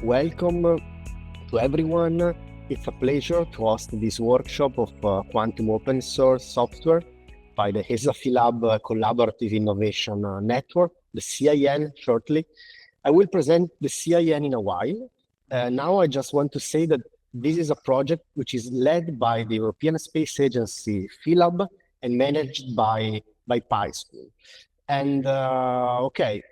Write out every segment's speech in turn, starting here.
Welcome to everyone. It's a pleasure to host this workshop of quantum open source software by the ESA Philab Collaborative Innovation Network, the CIN shortly. I will present the CIN in a while. Now I just want to say that this is a project which is led by the European Space Agency Philab and managed by PySchool. And okay,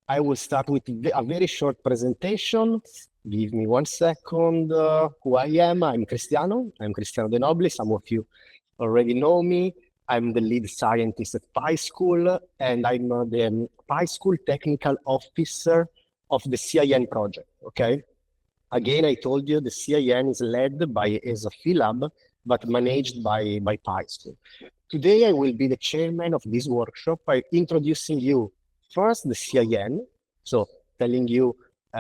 I will start with a very short presentation. Give me 1 second. Who I am? I'm Cristiano De Nobili. Some of you already know me. I'm the lead scientist at PySchool, and I'm the PySchool technical officer of the CIN project, okay? Again, I told you the CIN is led by ESA Philab, but managed by PySchool. Today, I will be the chairman of this workshop by introducing you first the CIN, so telling you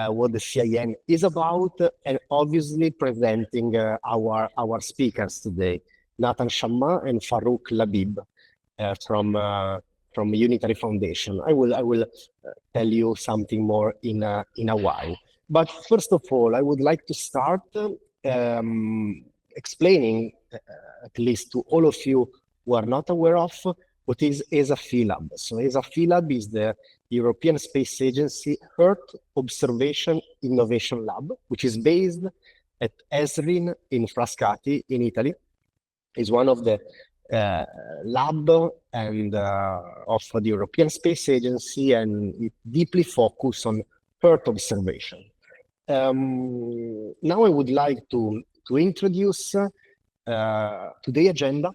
what the CIN is about, and obviously presenting our speakers today, Nathan Shammah and Farrokh Labib from Unitary Foundation. I will tell you something more in a while. But first of all, I would like to start explaining, at least to all of you who are not aware of, what is ESA Philab. So ESA Philab is the European Space Agency Earth Observation Innovation Lab, which is based at ESRIN in Frascati in Italy. It's one of the lab and of the European Space Agency, and it deeply focuses on Earth observation. Now I would like to introduce today's agenda.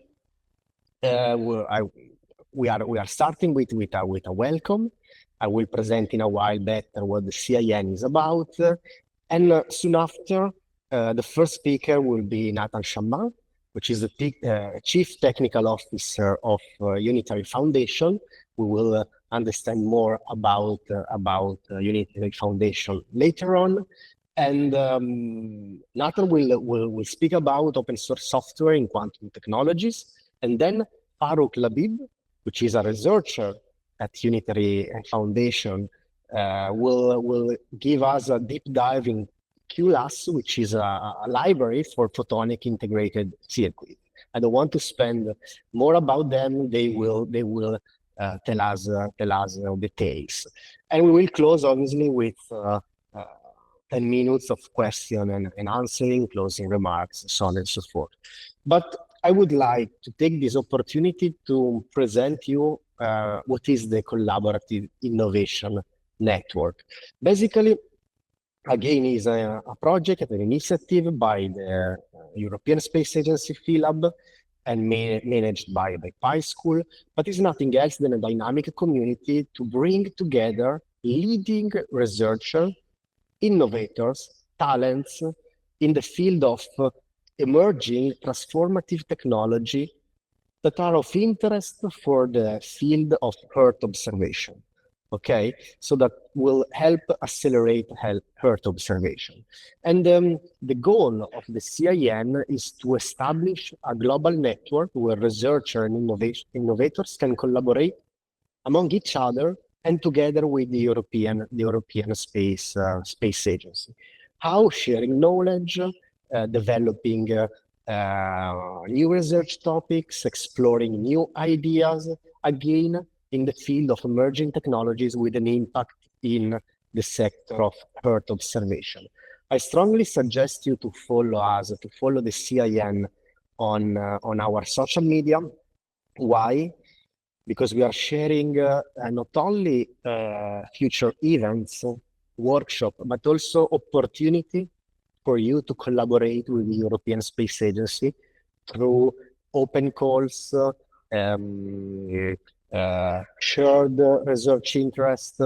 We are starting with a welcome. I will present in a while better what the CIN is about, and soon after, the first speaker will be Nathan Shammah, which is the Chief Technical Officer of Unitary Foundation. We will understand more about Unitary Foundation later on, and Nathan will speak about open source software in quantum technologies, and then Farrokh Labib, which is a researcher at Unitary Foundation, will give us a deep dive in QLAS, which is a library for photonic integrated circuit. I don't want to spend more about them. They will tell us details, and we will close obviously with 10 minutes of question and answering, closing remarks, so on and so forth. But I would like to take this opportunity to present you what is the Collaborative Innovation Network. Basically, again, is a project, an initiative by the European Space Agency Philab and managed by PySchool, but it's nothing else than a dynamic community to bring together leading researchers, innovators, talents in the field of emerging transformative technology that are of interest for the field of Earth observation. Okay, so that will help accelerate Earth observation. And the goal of the CIN is to establish a global network where researchers and innovators can collaborate among each other and together with the European Space Agency. How? Sharing knowledge, developing new research topics, exploring new ideas, again, in the field of emerging technologies with an impact in the sector of Earth observation. I strongly suggest you to follow us, to follow the CIN on our social media. Why? Because we are sharing not only future events, workshop, but also opportunity for you to collaborate with the European Space Agency through open calls, shared research interest,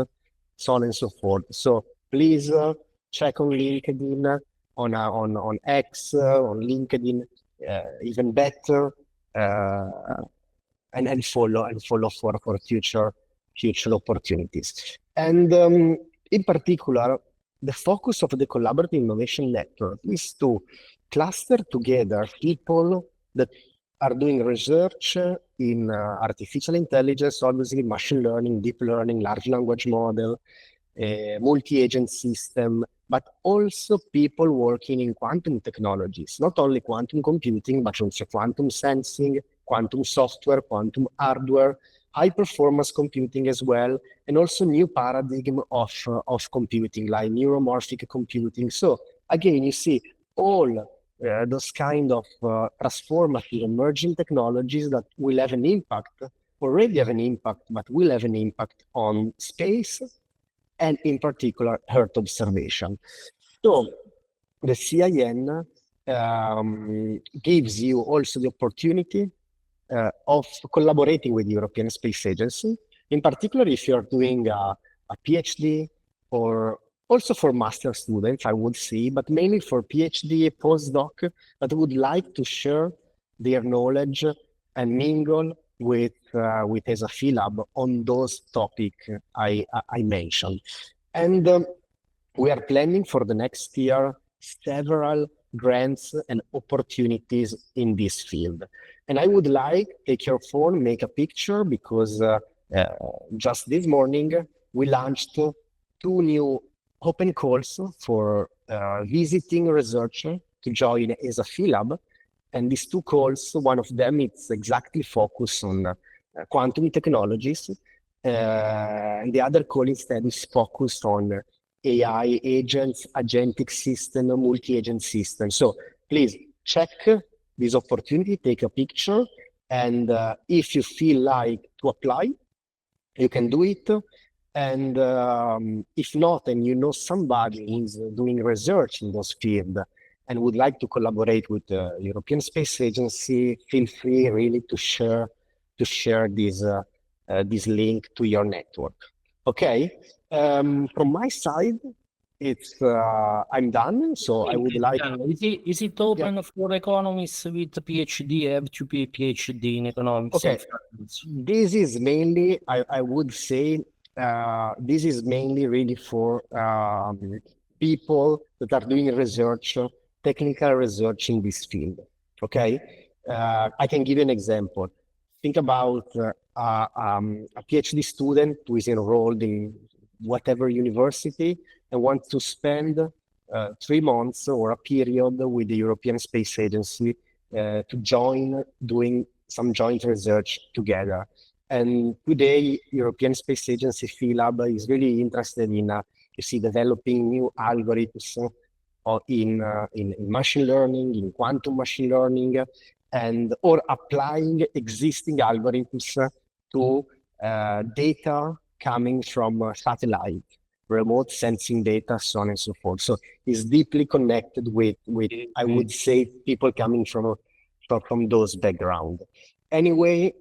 so on and so forth. So please check on LinkedIn, on X, on LinkedIn, even better, and follow for future opportunities. And in particular, the focus of the Collaborative Innovation Network is to cluster together people that are doing research in artificial intelligence, obviously machine learning, deep learning, large language model, multi-agent system, but also people working in quantum technologies, not only quantum computing, but also quantum sensing, quantum software, quantum hardware, high performance computing as well, and also new paradigm of computing like neuromorphic computing. So again, you see all those kind of transformative emerging technologies that will have an impact, already have an impact, but will have an impact on space and in particular Earth observation. So the CIN gives you also the opportunity of collaborating with the European Space Agency, in particular if you're doing a PhD or also for master students, I would say, but mainly for PhD, postdoc that would like to share their knowledge and mingle with ESA Lab on those topics I mentioned. And we are planning for the next year several grants and opportunities in this field. And I would like take your phone, make a picture, because just this morning we launched 2 new open calls for visiting researcher to join ESA Lab. And these 2 calls, one of them is exactly focused on quantum technologies, and the other call instead is focused on AI agents, agentic system, multi-agent system. So please check this opportunity, take a picture, and if you feel like to apply, you can do it. And if not, and you know somebody who's doing research in those fields and would like to collaborate with the European Space Agency, feel free really to share this link to your network. Okay. From my side, it's I'm done. So I would like. Is it open for economists with PhD? Have to be PhD in economics. Okay. This is mainly, I would say, this is mainly really for people that are doing research, technical research in this field. Okay. I can give you an example. Think about a PhD student who is enrolled in whatever university and wants to spend 3 months or a period with the European Space Agency to join doing some joint research together. And today, European Space Agency Lab is really interested in, developing new algorithms in machine learning, in quantum machine learning, and or applying existing algorithms to data coming from satellite, remote sensing data, so on and so forth. So it's deeply connected with I would say, people coming from those background. Anyway,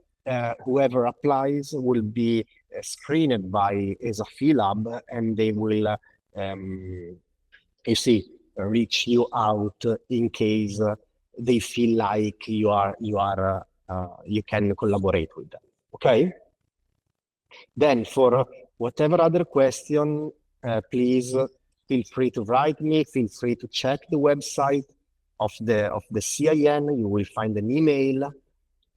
whoever applies will be screened by ESA Lab, and they will, reach you out in case they feel like you can collaborate with them. Okay. Then for whatever other question, please feel free to write me. Feel free to check the website of the CIN. You will find an email,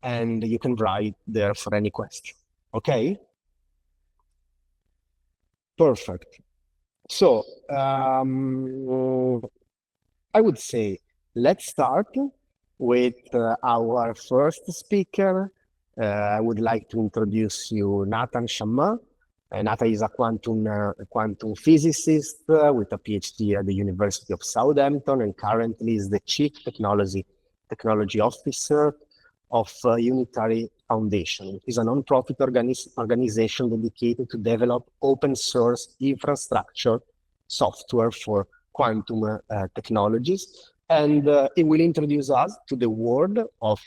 and you can write there for any question. Okay. Perfect. So I would say let's start with our first speaker. I would like to introduce you Nathan Shammah. Nathan is a quantum physicist with a PhD at the University of Southampton, and currently is the Chief Technology Officer of Unitary Foundation. It's a non-profit organization dedicated to develop open source infrastructure software for quantum technologies. And it will introduce us to the world of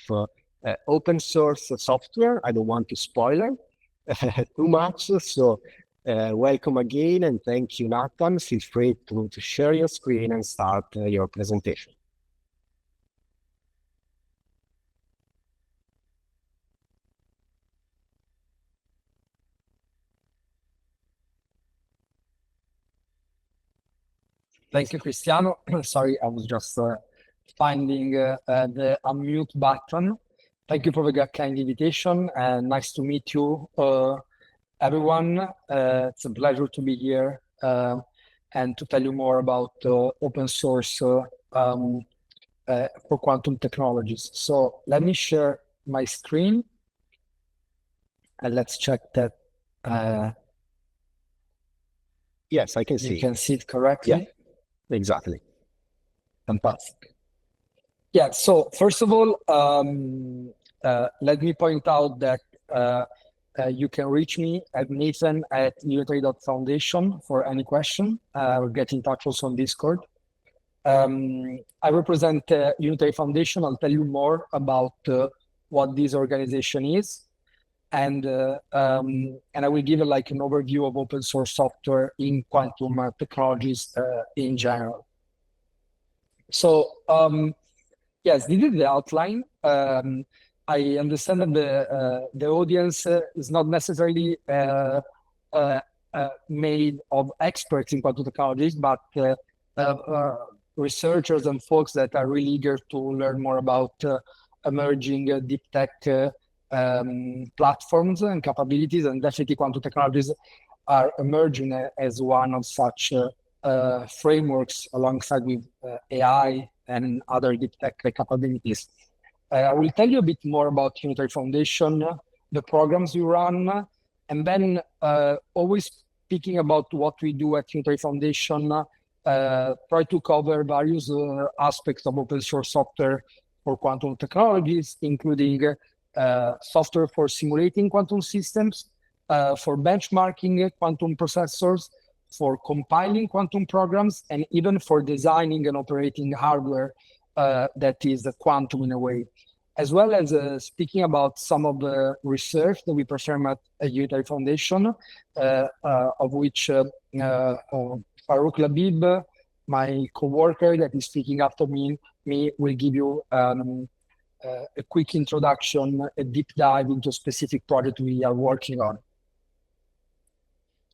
open source software. I don't want to spoil it too much. So welcome again, and thank you, Nathan. Feel free to share your screen and start your presentation. Thank you, Cristiano. Sorry, I was just finding the unmute button. Thank you for the kind invitation, and nice to meet you, everyone. It's a pleasure to be here and to tell you more about open source for quantum technologies. So let me share my screen and let's check that Yes, I can you see. can see it correctly. Exactly. Fantastic. Yeah, so first of all, let me point out that you can reach me at Nathan@Unitary.Foundation for any question, or get in touch also on Discord. I represent Unitary Foundation. I'll tell you more about what this organization is. And I will give like an overview of open source software in quantum technologies in general. So yes, this is the outline. I understand that the audience is not necessarily made of experts in quantum technologies, but researchers and folks that are really eager to learn more about emerging deep tech platforms and capabilities, and definitely quantum technologies are emerging as one of such frameworks alongside with AI and other deep tech capabilities. I will tell you a bit more about Unitary Foundation, the programs we run, and then always speaking about what we do at Unitary Foundation, try to cover various aspects of open source software for quantum technologies, including software for simulating quantum systems, for benchmarking quantum processors, for compiling quantum programs, and even for designing and operating hardware that is quantum in a way, as well as speaking about some of the research that we perform at Unitary Foundation, of which Farrokh Labib, my co-worker that is speaking after me will give you a quick introduction, a deep dive into a specific project we are working on.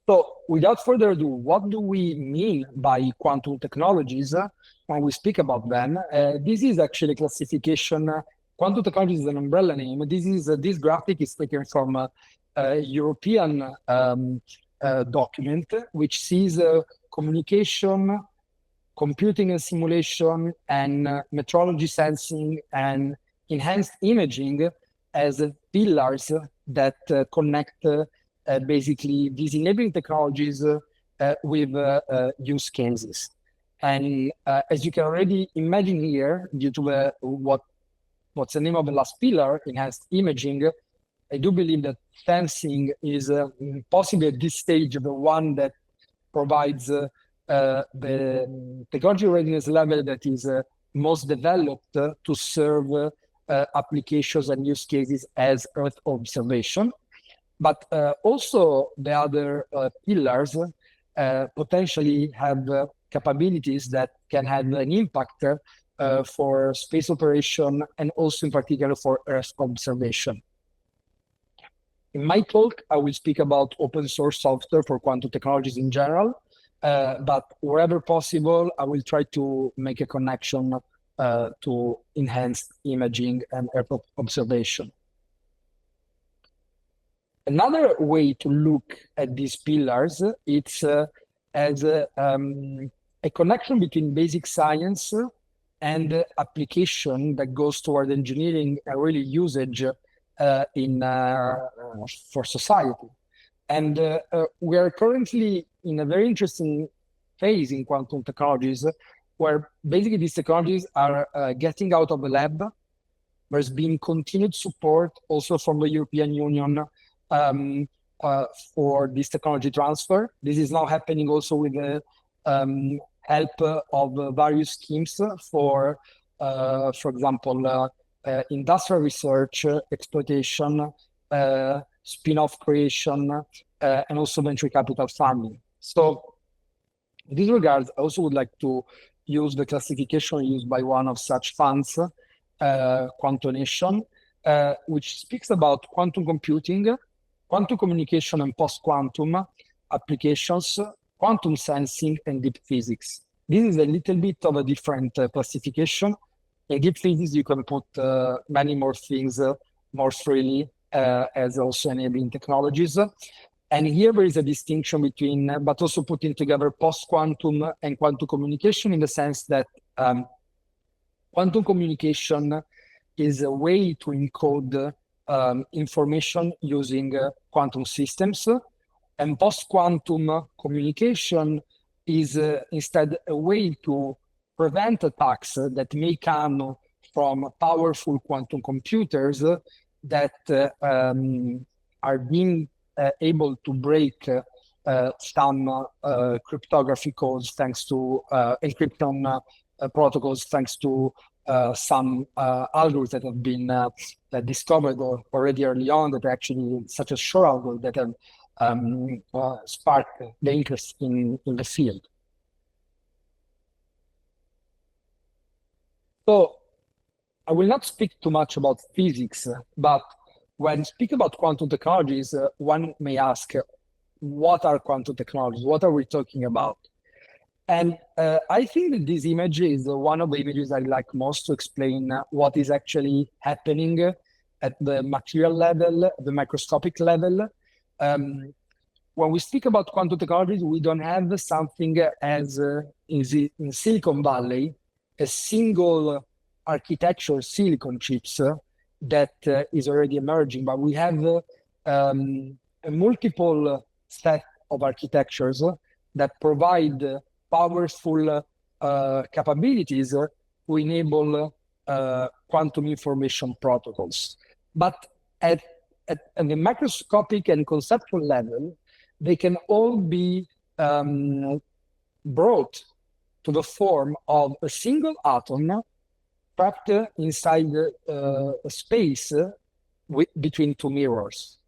So without further ado, what do we mean by quantum technologies when we speak about them? This is actually a classification. Quantum technology is an umbrella name. This graphic is taken from a European document, which sees communication, computing and simulation, and metrology sensing and enhanced imaging as pillars that connect basically these enabling technologies with use cases. And as you can already imagine here, due to what's the name of the last pillar, enhanced imaging, I do believe that sensing is possibly at this stage the one that provides the technology readiness level that is most developed to serve applications and use cases as Earth observation. But also the other pillars potentially have capabilities that can have an impact for space operation and also in particular for Earth observation. In my talk, I will speak about open source software for quantum technologies in general, but wherever possible, I will try to make a connection to enhanced imaging and Earth observation. Another way to look at these pillars, it's as a connection between basic science and application that goes toward engineering and really usage for society. And we are currently in a very interesting phase in quantum technologies, where basically these technologies are getting out of the lab. There's been continued support also from the European Union for this technology transfer. This is now happening also with the help of various schemes for example, industrial research, exploitation, spin-off creation, and also venture capital funding. So in this regard, I also would like to use the classification used by one of such funds, Quantonation, which speaks about quantum computing, quantum communication and post-quantum applications, quantum sensing, and deep physics. This is a little bit of a different classification. In deep physics, you can put many more things more freely as also enabling technologies. And here there is a distinction between, but also putting together post-quantum and quantum communication, in the sense that quantum communication is a way to encode information using quantum systems, and post-quantum communication is instead a way to prevent attacks that may come from powerful quantum computers that are being able to break some cryptography codes thanks to encryption protocols, thanks to some algorithms that have been discovered already early on, that are actually such a short algorithm that have sparked the interest in the field. So I will not speak too much about physics, but when speaking about quantum technologies, one may ask, what are quantum technologies? What are we talking about? And I think that this image is one of the images I like most to explain what is actually happening at the material level, the microscopic level. When we speak about quantum technologies, we don't have something as in Silicon Valley, a single architecture silicon chips that is already emerging, but we have a multiple set of architectures that provide powerful capabilities to enable quantum information protocols. But at the macroscopic and conceptual level, they can all be brought to the form of a single atom trapped inside a space between two mirrors.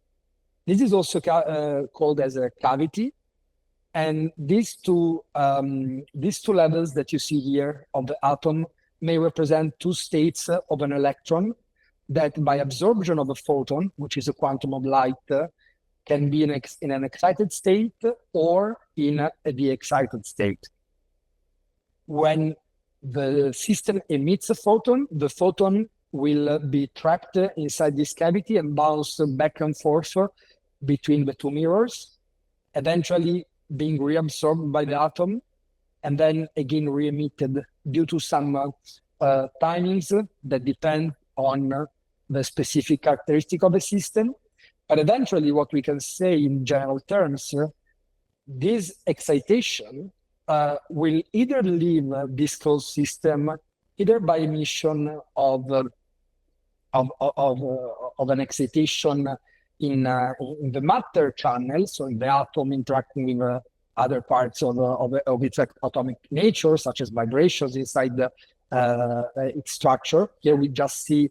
This is also called as a cavity. And these two levels that you see here of the atom may represent two states of an electron that, by absorption of a photon, which is a quantum of light, can be in an excited state or in a de-excited state. When the system emits a photon, the photon will be trapped inside this cavity and bounce back and forth between the two mirrors, eventually being reabsorbed by the atom, and then again re-emitted due to some timings that depend on the specific characteristic of the system. But eventually, what we can say in general terms, this excitation will either leave this closed system either by emission of an excitation in the matter channel, so in the atom interacting with other parts of its atomic nature, such as vibrations inside its structure. Here we just see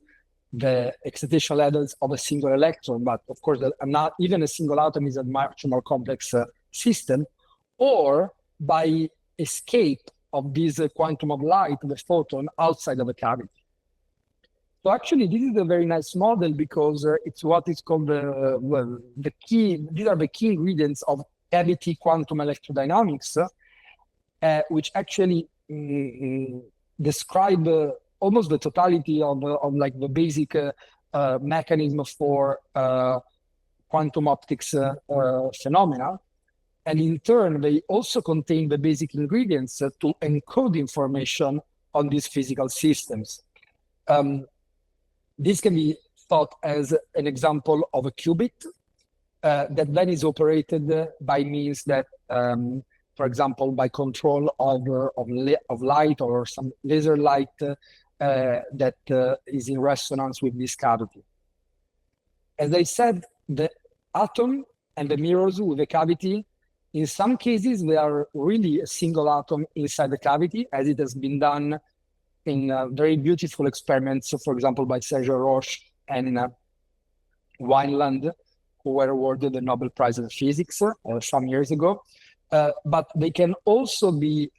the excitation levels of a single electron, but of course, not even a single atom is a much more complex system, or by escape of this quantum of light, the photon, outside of a cavity. So actually, this is a very nice model because it's what is called the key. These are the key ingredients of cavity quantum electrodynamics, which actually describe almost the totality of like the basic mechanism for quantum optics phenomena. And in turn, they also contain the basic ingredients to encode information on these physical systems. This can be thought as an example of a qubit that then is operated by means that, for example, by control of light or some laser light that is in resonance with this cavity. As I said, the atom and the mirrors with the cavity, in some cases, they are really a single atom inside the cavity, as it has been done in very beautiful experiments, so for example, by Serge Roche and Wineland, who were awarded the Nobel Prize in Physics some years ago. But they can also be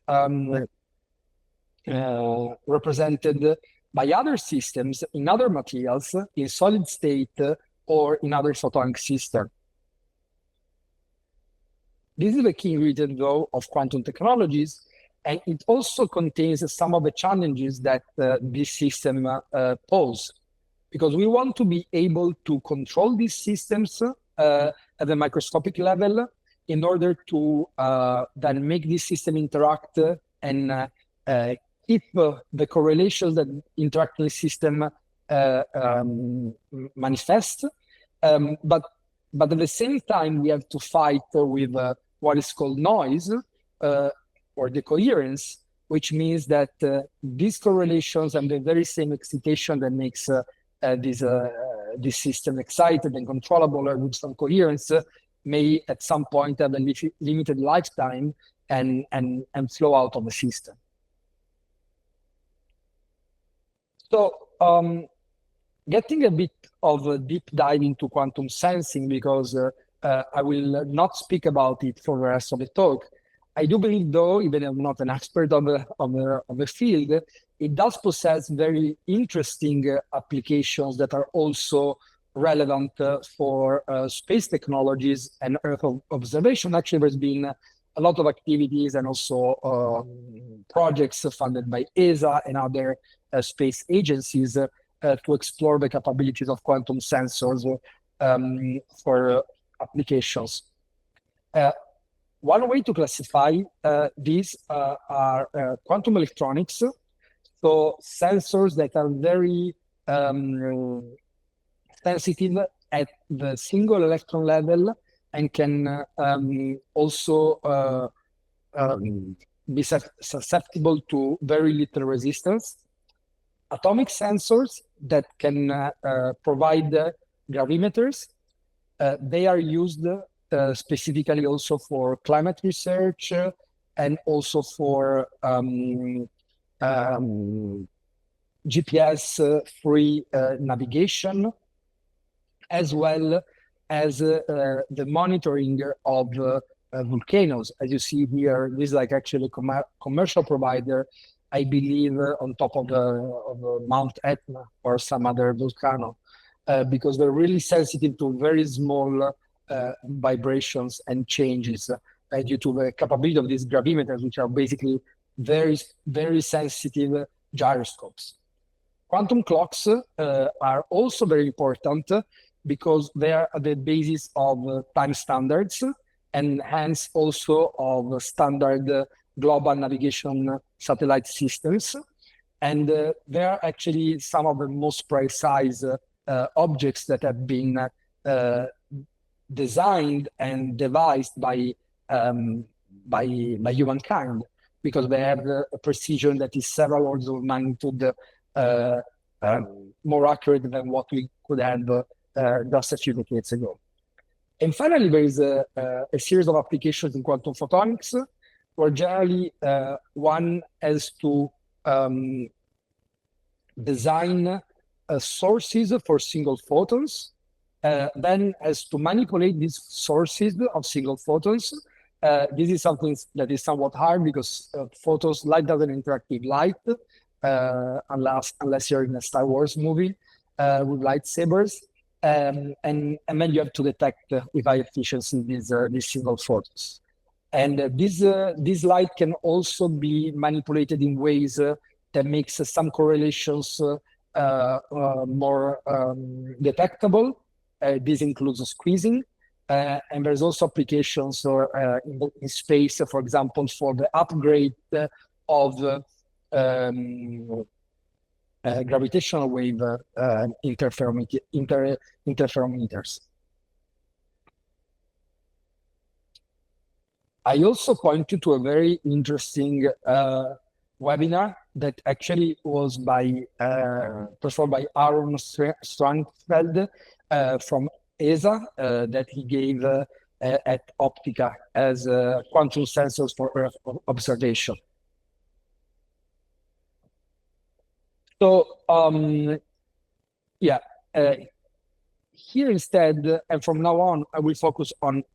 represented by other systems in other materials, in solid state, or in other photonic systems. This is the key ingredient, though, of quantum technologies, and it also contains some of the challenges that this system pose, because we want to be able to control these systems at the microscopic level in order to then make this system interact and keep the correlations that interact in the system manifest. But at the same time, we have to fight with what is called noise or decoherence, which means that these correlations and the very same excitation that makes this system excited and controllable with some coherence may at some point have a limited lifetime and flow out of the system. So getting a bit of a deep dive into quantum sensing, because I will not speak about it for the rest of the talk. I do believe, though, even if I'm not an expert of the field, it does possess very interesting applications that are also relevant for space technologies and Earth observation. Actually, there's been a lot of activities and also projects funded by ESA and other space agencies to explore the capabilities of quantum sensors for applications. One way to classify these are quantum electronics, so sensors that are very sensitive at the single electron level and can also be susceptible to very little resistance. Atomic sensors that can provide gravimeters. They are used specifically also for climate research and also for GPS-free navigation, as well as the monitoring of volcanoes. As you see here, this is like actually a commercial provider, I believe, on top of the Mount Etna or some other volcano, because they're really sensitive to very small vibrations and changes due to the capability of these gravimeters, which are basically very, very sensitive gyroscopes. Quantum clocks are also very important because they are at the basis of time standards and hence also of standard global navigation satellite systems. And they are actually some of the most precise objects that have been designed and devised by humankind, because they have a precision that is several orders of magnitude more accurate than what we could have just a few decades ago. And finally, there is a series of applications in quantum photonics, where generally one has to design sources for single photons, then has to manipulate these sources of single photons. This is something that is somewhat hard because light doesn't interact with light unless you're in a Star Wars movie with lightsabers. And then you have to detect with high efficiency these single photons. And this light can also be manipulated in ways that makes some correlations more detectable. This includes squeezing. And there's also applications in space, for example, for the upgrade of gravitational wave interferometers. I also pointed to a very interesting webinar that actually was performed by Aaron Strangfeld from ESA that he gave at Optica as quantum sensors for Earth observation. So here instead, and from now on, I will focus on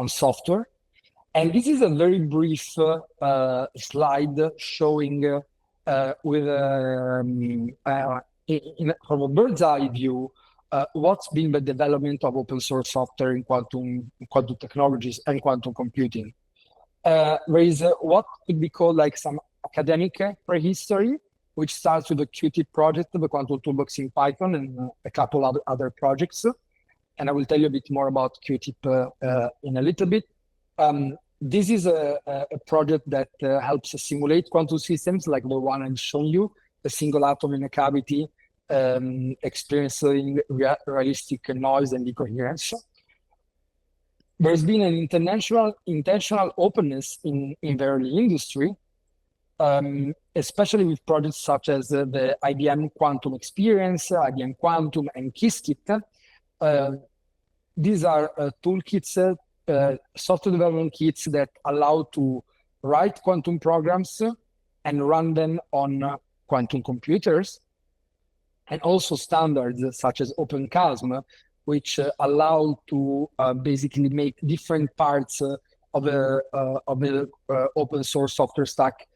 software. And this is a very brief slide showing with from a bird's eye view what's been the development of open source software in quantum technologies and quantum computing. There is what could be called like some academic prehistory, which starts with the Qt project, the Quantum Toolbox in Python, and a couple of other projects. And I will tell you a bit more about Qtip in a little bit. This is a project that helps us simulate quantum systems like the one I've shown you, a single atom in a cavity experiencing realistic noise and decoherence. There's been an intentional openness in the early industry, especially with projects such as the IBM Quantum Experience, IBM Quantum, and Qiskit. These are toolkits, software development kits that allow to write quantum programs and run them on quantum computers, and also standards such as OpenCASM, which allow to basically make different parts of the open source software stack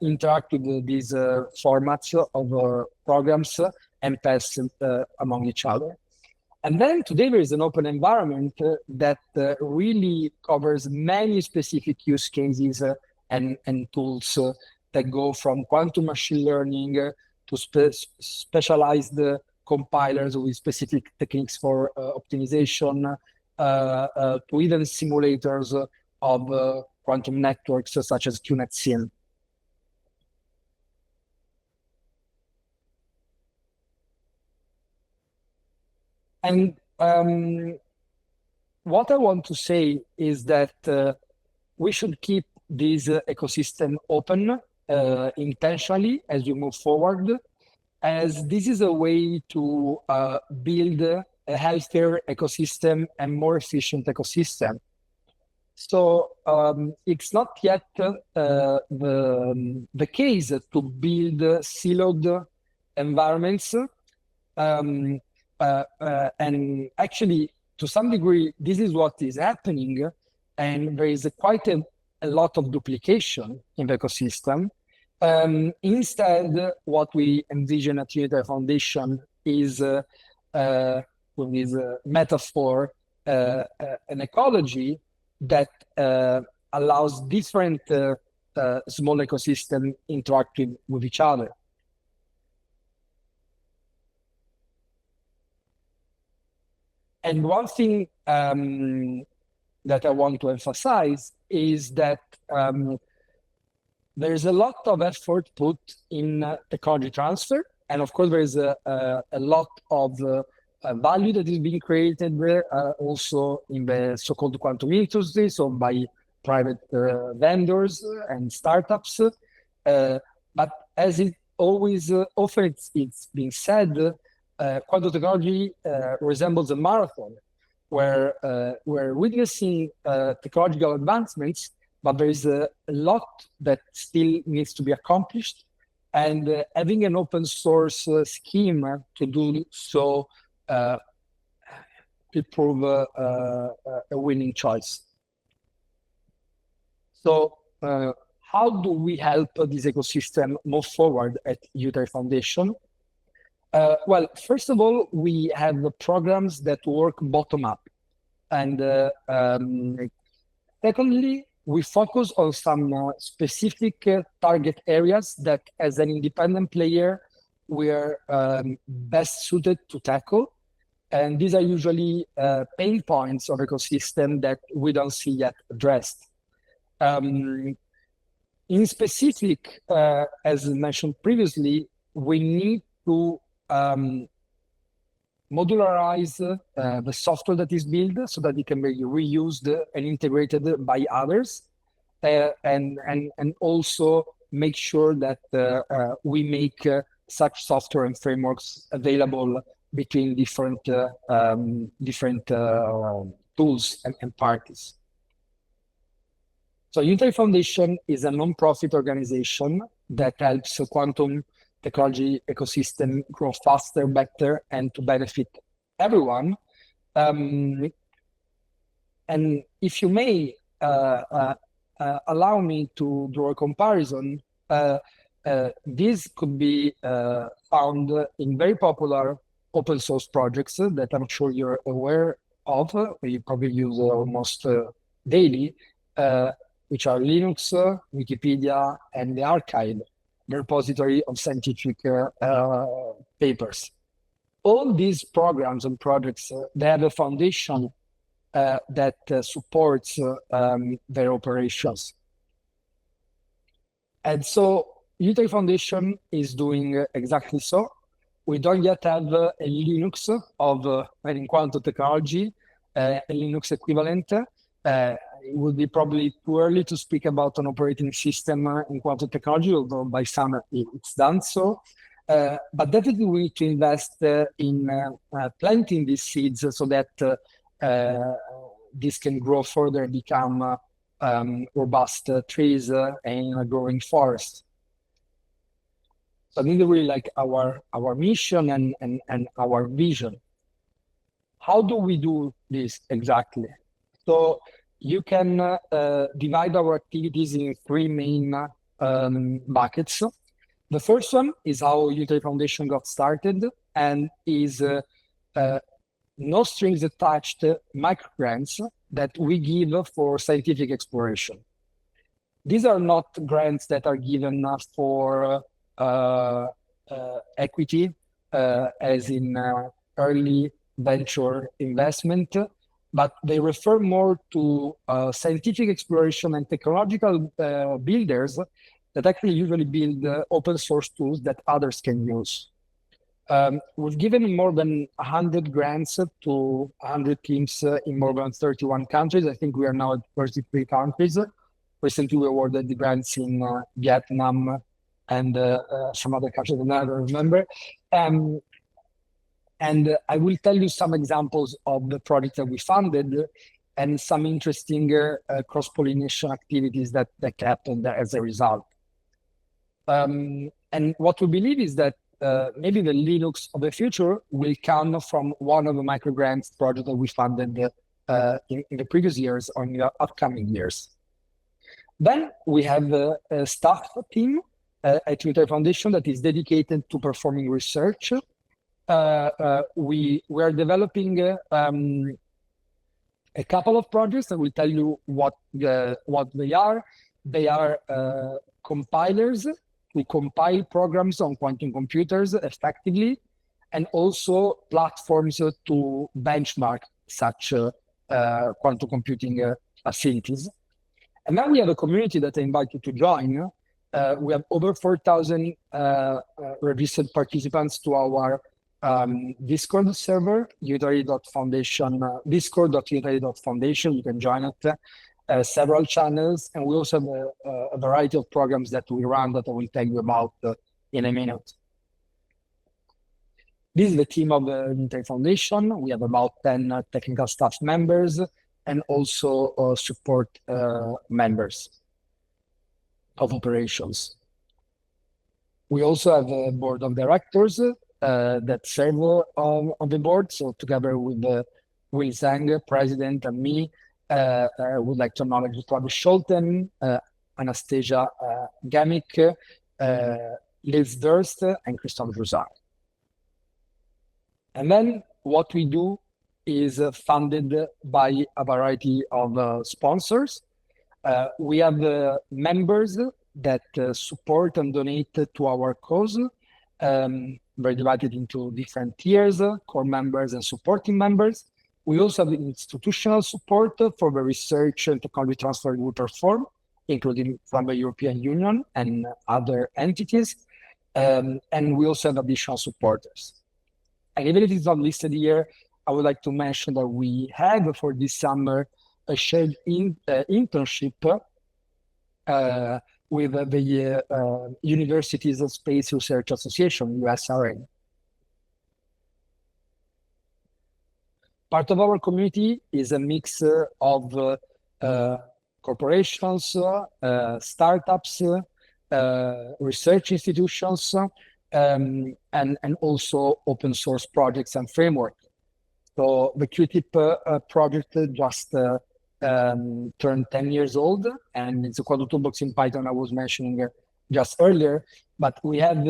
interact with these formats of programs and pass among each other. And then today there is an open environment that really covers many specific use cases and tools that go from quantum machine learning to specialized compilers with specific techniques for optimization, to even simulators of quantum networks such as QNetSim. And what I want to say is that we should keep this ecosystem open intentionally as we move forward, as this is a way to build a healthier ecosystem and more efficient ecosystem. So it's not yet the case to build siloed environments. And actually, to some degree, this is what is happening. And there is quite a lot of duplication in the ecosystem. Instead, what we envision at Unitary Foundation is, with this metaphor, an ecology that allows different small ecosystems interacting with each other. And one thing that I want to emphasize is that there's a lot of effort put in technology transfer. And of course, there is a lot of value that is being created there, also in the so-called quantum industry, so by private vendors and startups. But as it always often it's being said, quantum technology resembles a marathon where we're witnessing technological advancements, but there is a lot that still needs to be accomplished. And having an open source scheme to do so could prove a winning choice. So how do we help this ecosystem move forward at Unitary Foundation? Well, first of all, we have programs that work bottom up. And secondly, we focus on some specific target areas that as an independent player, we are best suited to tackle. And these are usually pain points of ecosystem that we don't see yet addressed. In specific, as mentioned previously, we need to modularize the software that is built so that it can be reused and integrated by others, and also make sure that we make such software and frameworks available between different tools and parties. So Unitary Foundation is a non-profit organization that helps quantum technology ecosystem grow faster, better, and to benefit everyone. And if you may allow me to draw a comparison, this could be found in very popular open source projects that I'm sure you're aware of, you probably use almost daily, which are Linux, Wikipedia, and the archive. the repository of scientific papers. All these programs and projects, they have a foundation that supports their operations. And so Unitary Foundation is doing exactly so. We don't yet have a Linux in quantum technology, a Linux equivalent. It would be probably too early to speak about an operating system in quantum technology, although by some it's done so. But definitely we need to invest in planting these seeds so that this can grow further and become robust trees in a growing forest. So this is really like our mission and our vision. How do we do this exactly? So you can divide our activities in three main buckets. The first one is how Unitary Foundation got started and is no strings attached micro grants that we give for scientific exploration. These are not grants that are given for equity, as in early venture investment, but they refer more to scientific exploration and technological builders that actually usually build open source tools that others can use. We've given more than 100 grants to 100 teams in more than 31 countries. I think we are now at 33 countries. Recently, we awarded the grants in Vietnam and some other countries that I don't remember. And I will tell you some examples of the projects that we funded and some interesting cross-pollination activities that happened as a result. And what we believe is that maybe the Linux of the future will come from one of the microgrants projects that we funded in the previous years or in the upcoming years. Then we have a staff team at Unitary Foundation that is dedicated to performing research. We are developing a couple of projects. I will tell you what they are. They are compilers. We compile programs on quantum computers effectively, and also platforms to benchmark such quantum computing facilities. And then we have a community that I invite you to join. We have over 4,000 registered participants to our Discord server, unitary.foundation, discord.unitary.foundation. You can join it. Several channels, and we also have a variety of programs that we run that I will tell you about in a minute. This is the team of the Unitary Foundation. We have about 10 technical staff members and also support members of operations. We also have a board of directors that serve on the board. So together with Will Zhang, president, and me, I would like to acknowledge Travis Scholten, Anastasia Gamick, Liz Durst, and Christophe Roussard. And then what we do is funded by a variety of sponsors. We have members that support and donate to our cause. We're divided into different tiers, core members and supporting members. We also have institutional support for the research and technology transfer we perform, including from the European Union and other entities. And we also have additional supporters. And even if it's not listed here, I would like to mention that we have for this summer a shared internship with the Universities of Space Research Association, USRA. Part of our community is a mix of corporations, startups, research institutions, and also open source projects and frameworks. So the QTIP project just turned 10 years old, and it's a quantum toolbox in Python I was mentioning just earlier. But we have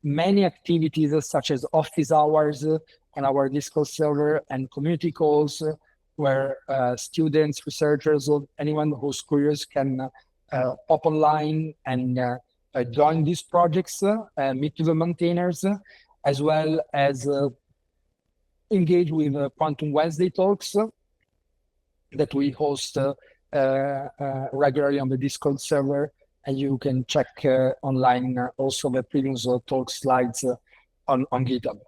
many activities such as office hours on our Discord server and community calls where students, researchers, or anyone who's curious can pop online and join these projects, meet with the maintainers, as well as engage with Quantum Wednesday talks that we host regularly on the Discord server, and you can check online also the previous talk slides on GitHub.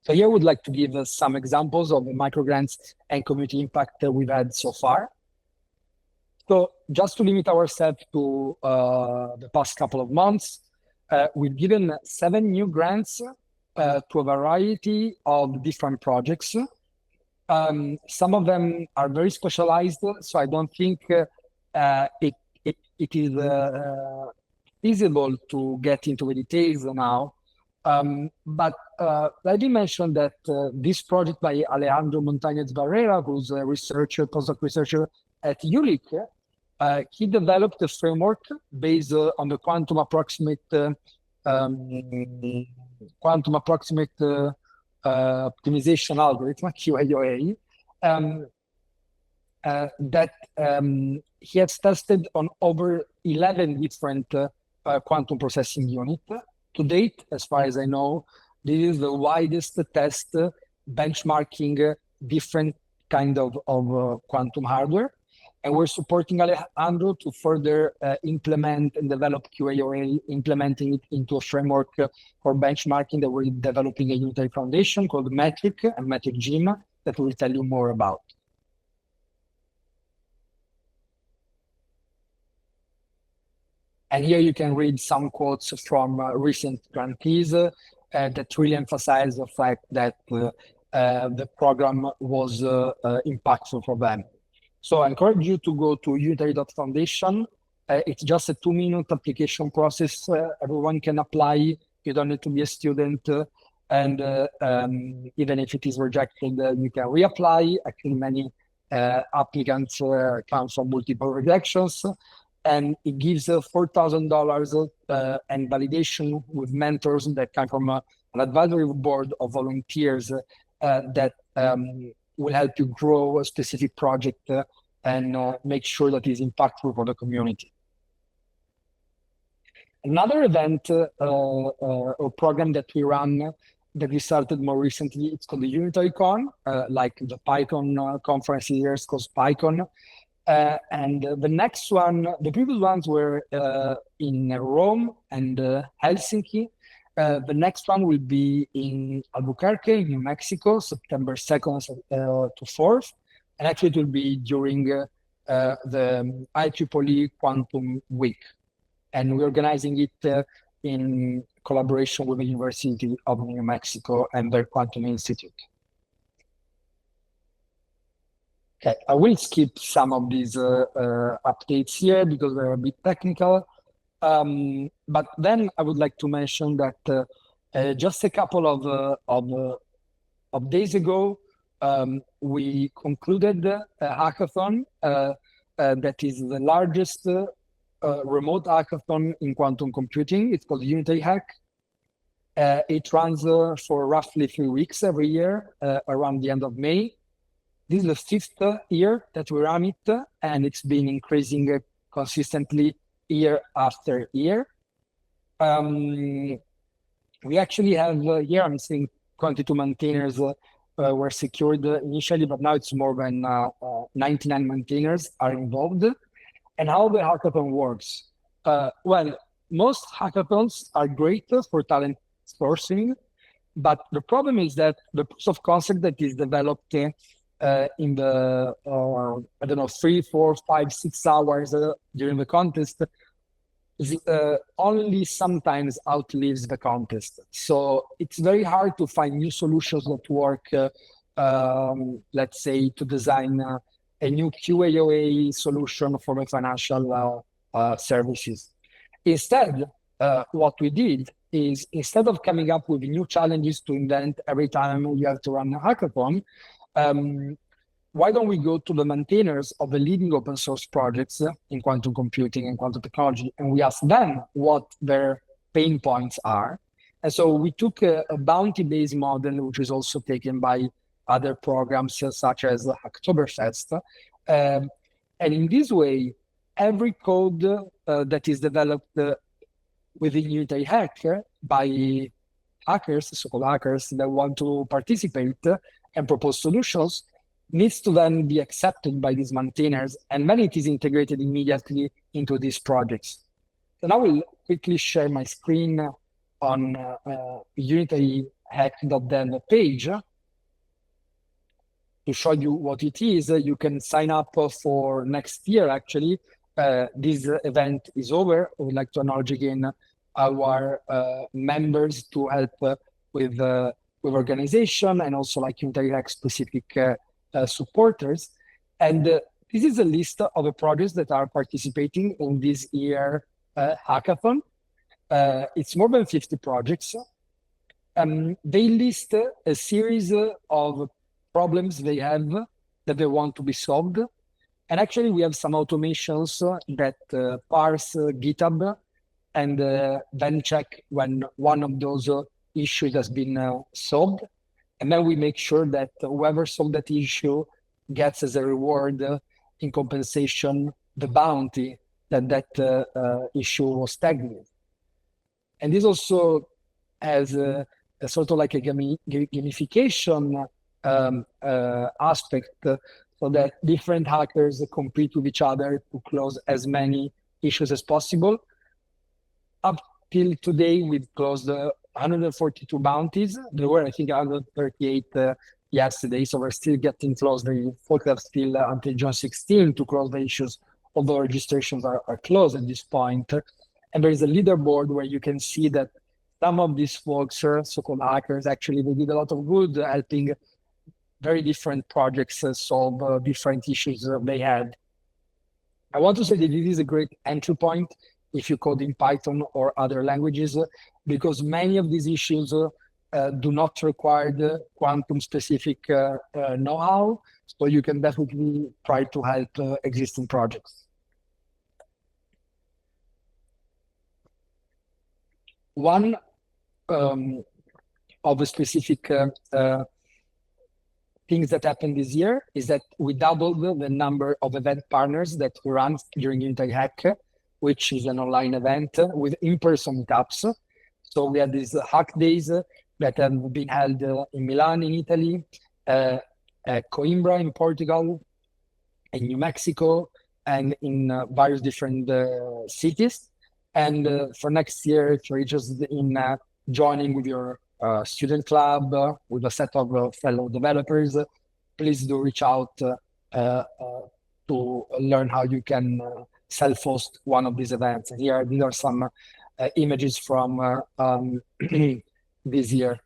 So here I would like to give some examples of the microgrants and community impact that we've had so far. So just to limit ourselves to the past couple of months, we've given 7 new grants to a variety of different projects. Some of them are very specialized, so I don't think it is feasible to get into the details now. But let me mention that this project by Alejandro Montañez Barrera, who's a researcher, postdoc researcher at ULIC, he developed a framework based on the quantum approximate optimization algorithm, QAOA, that he has tested on over 11 different quantum processing units. To date, as far as I know, this is the widest test benchmarking different kind of quantum hardware. And we're supporting Alejandro to further implement and develop QAOA, implementing it into a framework for benchmarking that we're developing at Unitary Foundation called Metric and Metric Gym that we'll tell you more about. And here you can read some quotes from recent grantees that really emphasize the fact that the program was impactful for them. So I encourage you to go to unitary.foundation. It's just a 2-minute application process. Everyone can apply. You don't need to be a student. And even if it is rejected, you can reapply. Actually, many applicants come from multiple rejections. And it gives $4,000 and validation with mentors that come from an advisory board of volunteers that will help you grow a specific project and make sure that it's impactful for the community. Another event or program that we run that we started more recently, it's called the UnitaryCon, like the PyCon conference here is called PyCon. And the next one, the previous ones were in Rome and Helsinki. The next one will be in Albuquerque, New Mexico, September 2nd to 4th. And actually it will be during the IEEE Quantum Week. And we're organizing it in collaboration with the University of New Mexico and their Quantum Institute. Okay, I will skip some of these updates here because they're a bit technical. But then I would like to mention that just a couple of days ago, we concluded a hackathon that is the largest remote hackathon in quantum computing. It's called Unitary Hack. It runs for roughly 3 weeks every year around the end of May. This is the 5th year that we run it, and it's been increasing consistently year after year. We actually have here, I'm seeing 22 maintainers were secured initially, but now it's more than 99 maintainers are involved. And how the hackathon works? Well, most hackathons are great for talent sourcing, but the problem is that the proof of concept that is developed in the, I don't know, 3, 4, 5, 6 hours during the contest only sometimes outlives the contest. So it's very hard to find new solutions that work, let's say, to design a new QAOA solution for the financial services. Instead, what we did is, instead of coming up with new challenges to invent every time you have to run a hackathon, why don't we go to the maintainers of the leading open source projects in quantum computing and quantum technology, and we ask them what their pain points are. And so we took a bounty-based model, which is also taken by other programs such as Hacktoberfest. And in this way, every code that is developed within Unitary Hack by hackers, so-called hackers that want to participate and propose solutions, needs to then be accepted by these maintainers, and then it is integrated immediately into these projects. So now I will quickly share my screen on Unitary Hack.dev page to show you what it is. You can sign up for next year, actually. This event is over. I would like to acknowledge again our members to help with organization, and also like Unitary Hack specific supporters. And this is a list of the projects that are participating in this year hackathon. It's more than 50 projects. They list a series of problems they have that they want to be solved. And actually, we have some automations that parse GitHub and then check when one of those issues has been solved. And then we make sure that whoever solved that issue gets as a reward in compensation the bounty that issue was tagged with. And this also has a sort of like a gamification aspect, so that different hackers compete with each other to close as many issues as possible. Up till today, we've closed 142 bounties. There were, I think, 138 yesterday, so we're still getting close. The folks have still until June 16 to close the issues, although registrations are closed at this point. And there is a leaderboard where you can see that some of these folks, so-called hackers, actually they did a lot of good, helping very different projects solve different issues they had. I want to say that this is a great entry point if you code in Python or other languages, because many of these issues do not require the quantum-specific know-how, so you can definitely try to help existing projects. One of the specific things that happened this year is that we doubled the number of event partners that we run during Unitary Hack, which is an online event with in-person meetups. So we had these hack days that have been held in Milan, in Italy, Coimbra in Portugal, in New Mexico, and in various different cities. And for next year, if you're interested in joining with your student club, with a set of fellow developers, please do reach out to learn how you can self-host one of these events. And here, these are some images from this year.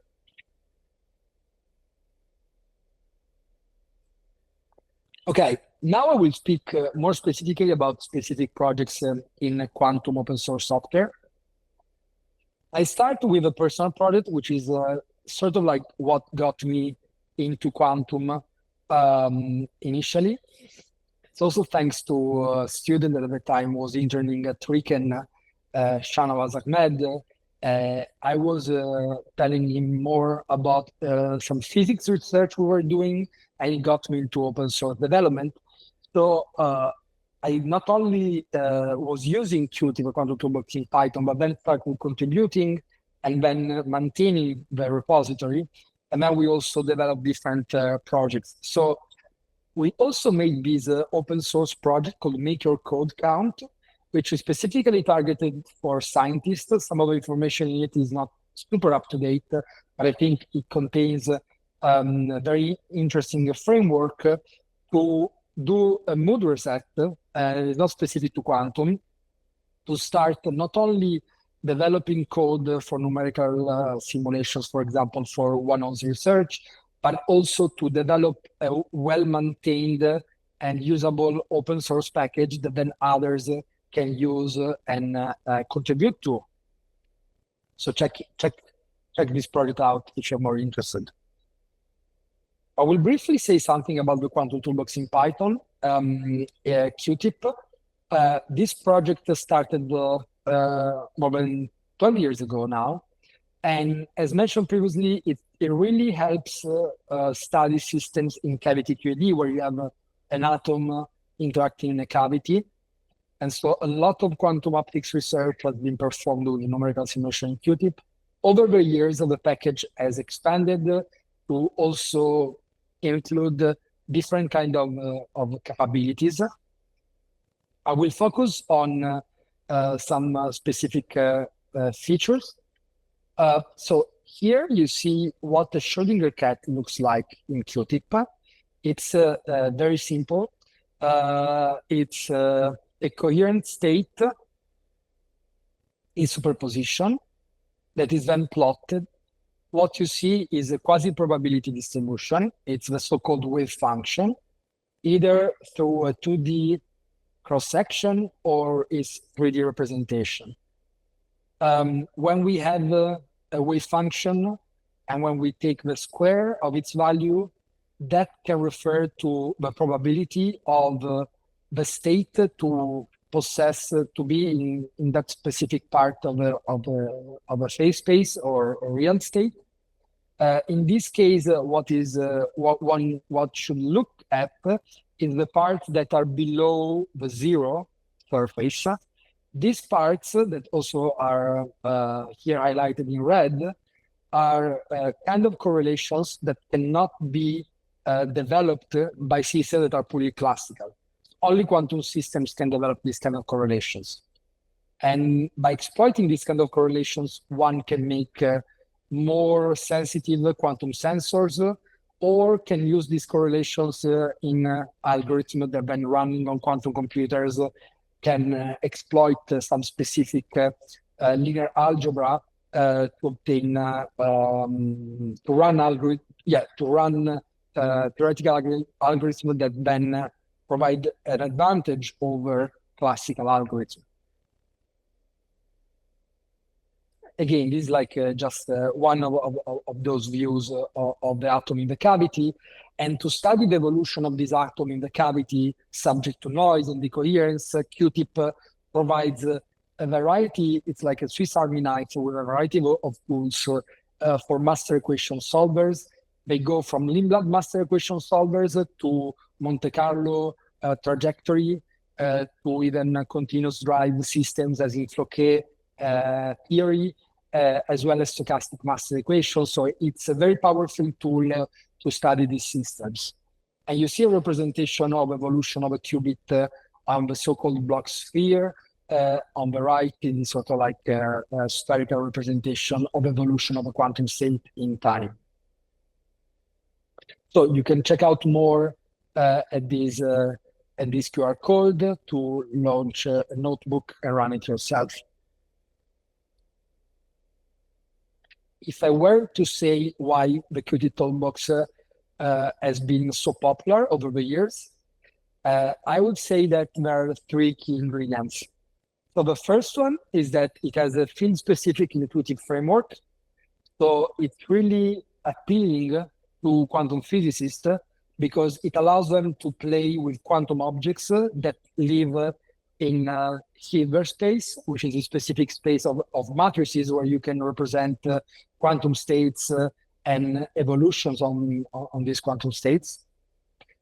Okay, now I will speak more specifically about specific projects in quantum open source software. I start with a personal project, which is sort of like what got me into quantum initially. It's also thanks to a student that at the time was interning at Riken, Shahnawaz Ahmed. I was telling him more about some physics research we were doing, and it got me into open source development. So I not only was using Qt for Quantum Toolbox in Python, but then started contributing and then maintaining the repository. And then we also developed different projects. So we also made this open source project called Make Your Code Count, which is specifically targeted for scientists. Some of the information in it is not super up to date, but I think it contains a very interesting framework to do a mood reset, it's not specific to quantum, to start not only developing code for numerical simulations, for example, for one-on research, but also to develop a well-maintained and usable open source package that then others can use and contribute to. So check this project out if you're more interested. I will briefly say something about the Quantum Toolbox in Python, Qtip. This project started more than 12 years ago now. And as mentioned previously, it really helps study systems in cavity QED, where you have an atom interacting in a cavity. And so a lot of quantum optics research has been performed with numerical simulation in QTIP. Over the years, the package has expanded to also include different kind of capabilities. I will focus on some specific features. So here you see what the Schrödinger cat looks like in QTIP. It's very simple. It's a coherent state in superposition that is then plotted. What you see is a quasi-probability distribution. It's the so-called wave function, either through a 2D cross-section or its 3D representation. When we have a wave function and when we take the square of its value, that can refer to the probability of the state to possess, to be in that specific part of a phase space or real state. In this case, what should look at is the parts that are below the zero surface. These parts that also are here highlighted in red are kind of correlations that cannot be developed by systems that are purely classical. Only quantum systems can develop these kind of correlations. And by exploiting these kind of correlations, one can make more sensitive quantum sensors, or can use these correlations in algorithms that have been running on quantum computers, can exploit some specific linear algebra to obtain theoretical algorithms that then provide an advantage over classical algorithms. Again, this is like just one of those views of the atom in the cavity. And to study the evolution of this atom in the cavity, subject to noise and decoherence, QTIP provides a variety. It's like a Swiss Army knife with a variety of tools for master equation solvers. They go from Lindblad master equation solvers to Monte Carlo trajectory to even continuous drive systems as in Floquet theory, as well as stochastic master equations. So it's a very powerful tool to study these systems. And you see a representation of evolution of a qubit on the so-called block sphere. On the right is sort of like a spherical representation of evolution of a quantum state in time. So you can check out more at this QR code to launch a notebook and run it yourself. If I were to say why the QT Toolbox has been so popular over the years, I would say that there are three key ingredients. So the first one is that it has a field-specific intuitive framework. So it's really appealing to quantum physicists because it allows them to play with quantum objects that live in Hilbert space, which is a specific space of matrices where you can represent quantum states and evolutions on these quantum states.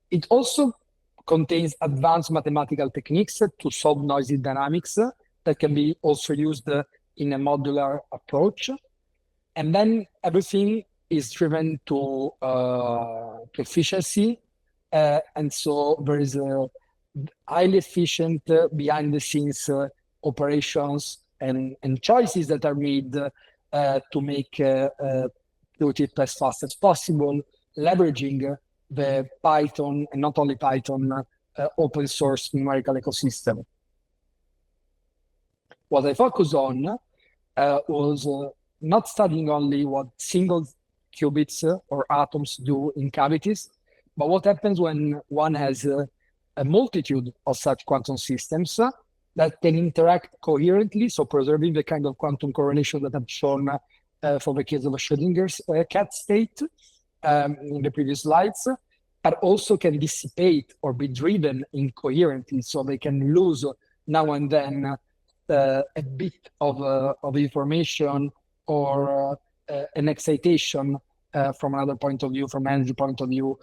It also contains advanced mathematical techniques to solve noisy dynamics that can be also used in a modular approach. And then everything is driven to efficiency. And so there is a highly efficient behind the scenes operations and choices that are made to make QT as fast as possible, leveraging the Python and not only Python open source numerical ecosystem. What I focus on was not studying only what single qubits or atoms do in cavities, but what happens when one has a multitude of such quantum systems that can interact coherently, so preserving the kind of quantum correlation that I've shown for the case of a Schrödinger's cat state in the previous slides, but also can dissipate or be driven incoherently, so they can lose now and then a bit of information or an excitation from another point of view, from energy point of view,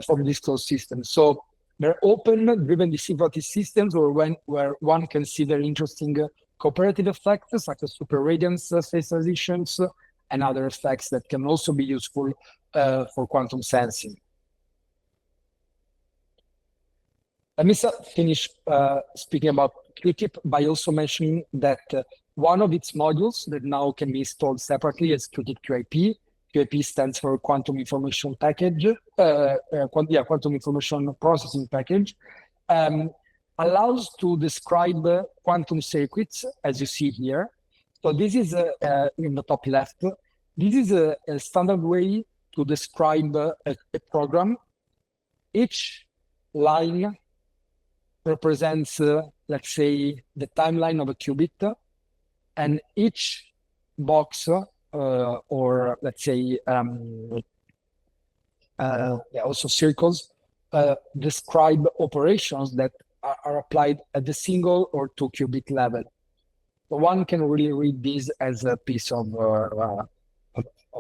from this closed system. So They're open-driven distributed systems where one can see very interesting cooperative effects such as superradiance phase transitions and other effects that can also be useful for quantum sensing. Let me finish speaking about QTIP by also mentioning that one of its modules that now can be installed separately is QTIP QIP. QIP stands for Quantum Information Package, Quantum Information Processing Package, allows to describe quantum circuits, as you see here. So this is in the top left. This is a standard way to describe a program. Each line represents, let's say, the timeline of a qubit, and each box or let's say also circles describe operations that are applied at the single or 2 qubit level. So one can really read this as a piece of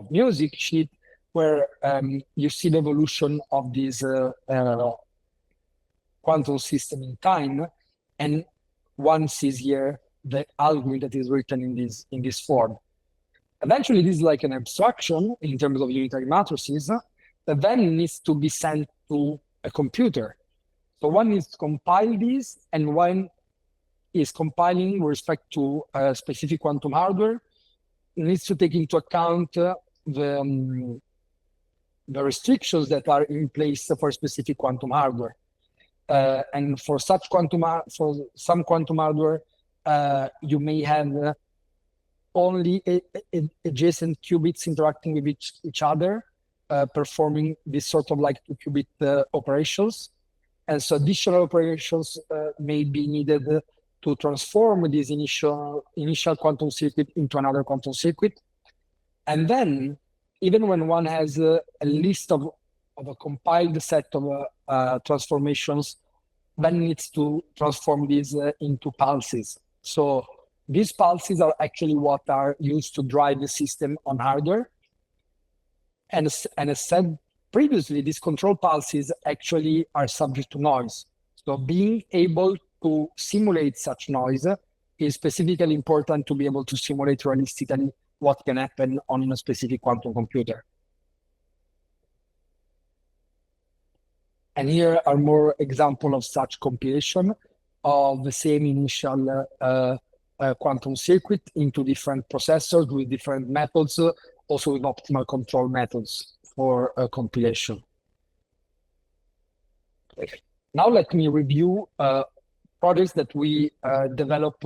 music sheet where you see the evolution of this quantum system in time, and one sees here the algorithm that is written in this form. Eventually, this is like an abstraction in terms of unitary matrices that then needs to be sent to a computer. So one needs to compile this, and one is compiling with respect to a specific quantum hardware, it needs to take into account the restrictions that are in place for specific quantum hardware. And for some quantum hardware, you may have only adjacent qubits interacting with each other, performing this sort of like 2 qubit operations. And so additional operations may be needed to transform this initial quantum circuit into another quantum circuit. And then, even when one has a list of a compiled set of transformations, then needs to transform these into pulses. So these pulses are actually what are used to drive the system on hardware. And as said previously, these control pulses actually are subject to noise. So being able to simulate such noise is specifically important to be able to simulate realistically what can happen on a specific quantum computer. And here are more examples of such compilation of the same initial quantum circuit into different processors with different methods, also with optimal control methods for compilation. Now let me review projects that we develop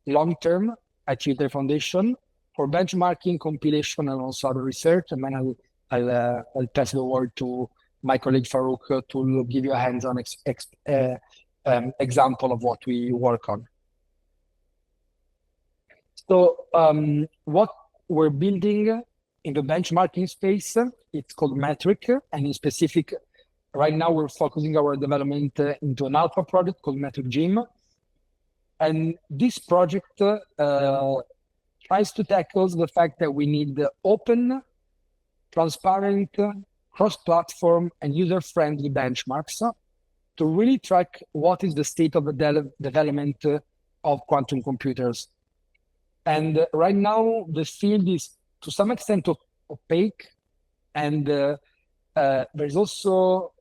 long-term at Unitary Foundation for benchmarking, compilation, and also other research. And then I'll pass the word to my colleague Farrokh to give you a hands-on example of what we work on. So what we're building in the benchmarking space, it's called Metric, and in specific, right now we're focusing our development into an alpha project called Metric Gym. And this project tries to tackle the fact that we need open, transparent, cross-platform, and user-friendly benchmarks to really track what is the state of the development of quantum computers. And right now, the field is to some extent opaque, and there's also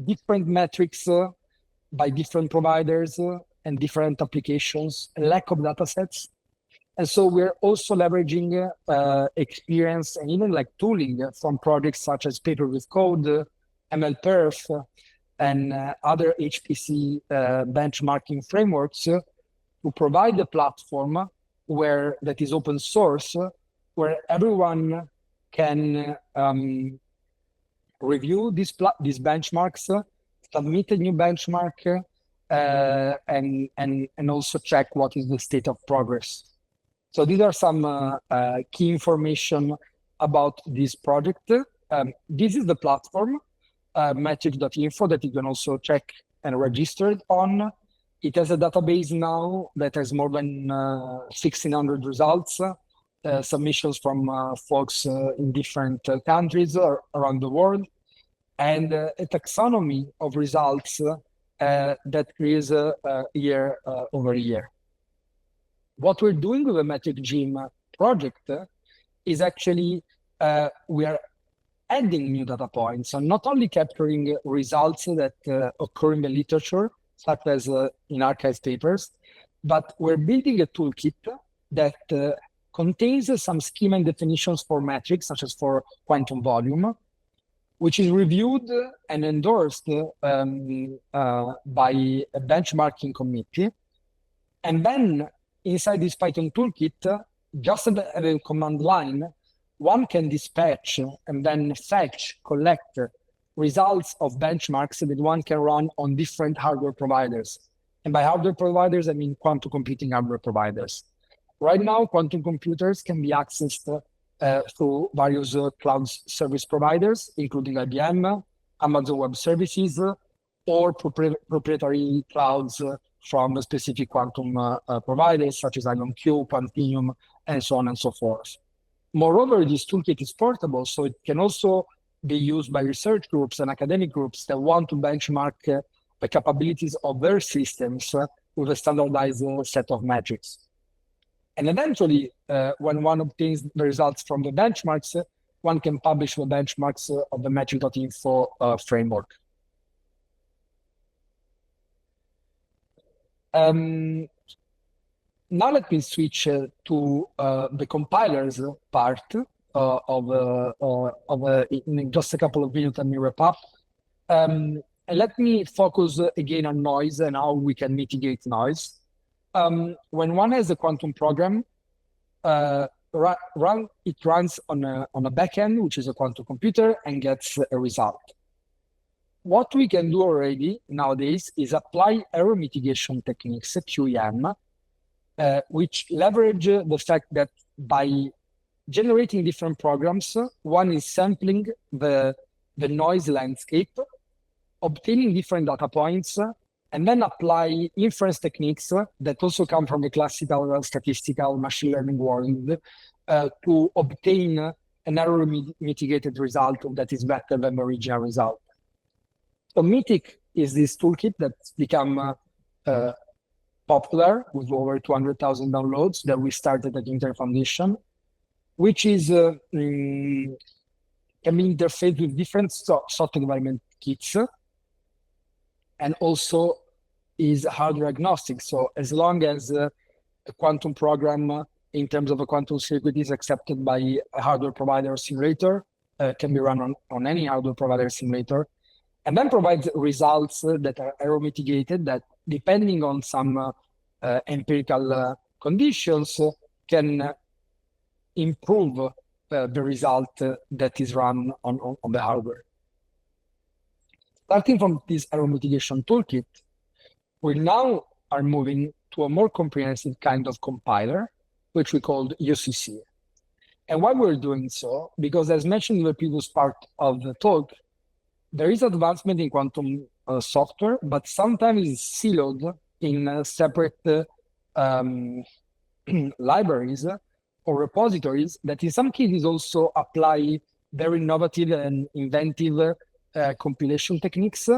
different metrics by different providers and different applications, a lack of data sets. And so we're also leveraging experience and even like tooling from projects such as Paper with Code, MLPerf, and other HPC benchmarking frameworks to provide a platform that is open source, where everyone can review these benchmarks, submit a new benchmark, and also check what is the state of progress. So these are some key information about this project. This is the platform, metric.info, that you can also check and register it on. It has a database now that has more than 1,600 results, submissions from folks in different countries around the world. and a taxonomy of results that is year over year. What we're doing with the Metric Gym project is actually we are adding new data points, and not only capturing results that occur in the literature, such as in archived papers, but we're building a toolkit that contains some schema and definitions for metrics, such as for quantum volume, which is reviewed and endorsed by a benchmarking committee. And then inside this Python toolkit, just at the command line, one can dispatch and then fetch, collect results of benchmarks that one can run on different hardware providers. And by hardware providers, I mean quantum computing hardware providers. Right now, quantum computers can be accessed through various cloud service providers, including IBM, Amazon Web Services, or proprietary clouds from specific quantum providers, such as IonQ, Quantium, and so on and so forth. Moreover, this toolkit is portable, so it can also be used by research groups and academic groups that want to benchmark the capabilities of their systems with a standardized set of metrics. And eventually, when one obtains the results from the benchmarks, one can publish the benchmarks of the metric.info framework. Now let me switch to the compilers part in just a couple of minutes. Let me wrap up. And let me focus again on noise and how we can mitigate noise. When one has a quantum program, it runs on a backend, which is a quantum computer, and gets a result. What we can do already nowadays is apply error mitigation techniques, QEM, which leverage the fact that by generating different programs, one is sampling the noise landscape, obtaining different data points, and then apply inference techniques that also come from the classical statistical machine learning world to obtain an error mitigated result that is better than the original result. So Mythic is this toolkit that's become popular with over 200,000 downloads that we started at Unitary Foundation, which is can be interfaced with different software development kits, and also is hardware agnostic. So as long as a quantum program in terms of a quantum circuit is accepted by a hardware provider or simulator, can be run on any hardware provider simulator, and then provides results that are error mitigated, that depending on some empirical conditions can improve the result that is run on the hardware. Starting from this error mitigation toolkit, we now are moving to a more comprehensive kind of compiler, which we called UCC. And why we're doing so? Because as mentioned in the previous part of the talk, there is advancement in quantum software, but sometimes it's siloed in separate libraries or repositories that in some cases also apply very innovative and inventive compilation techniques,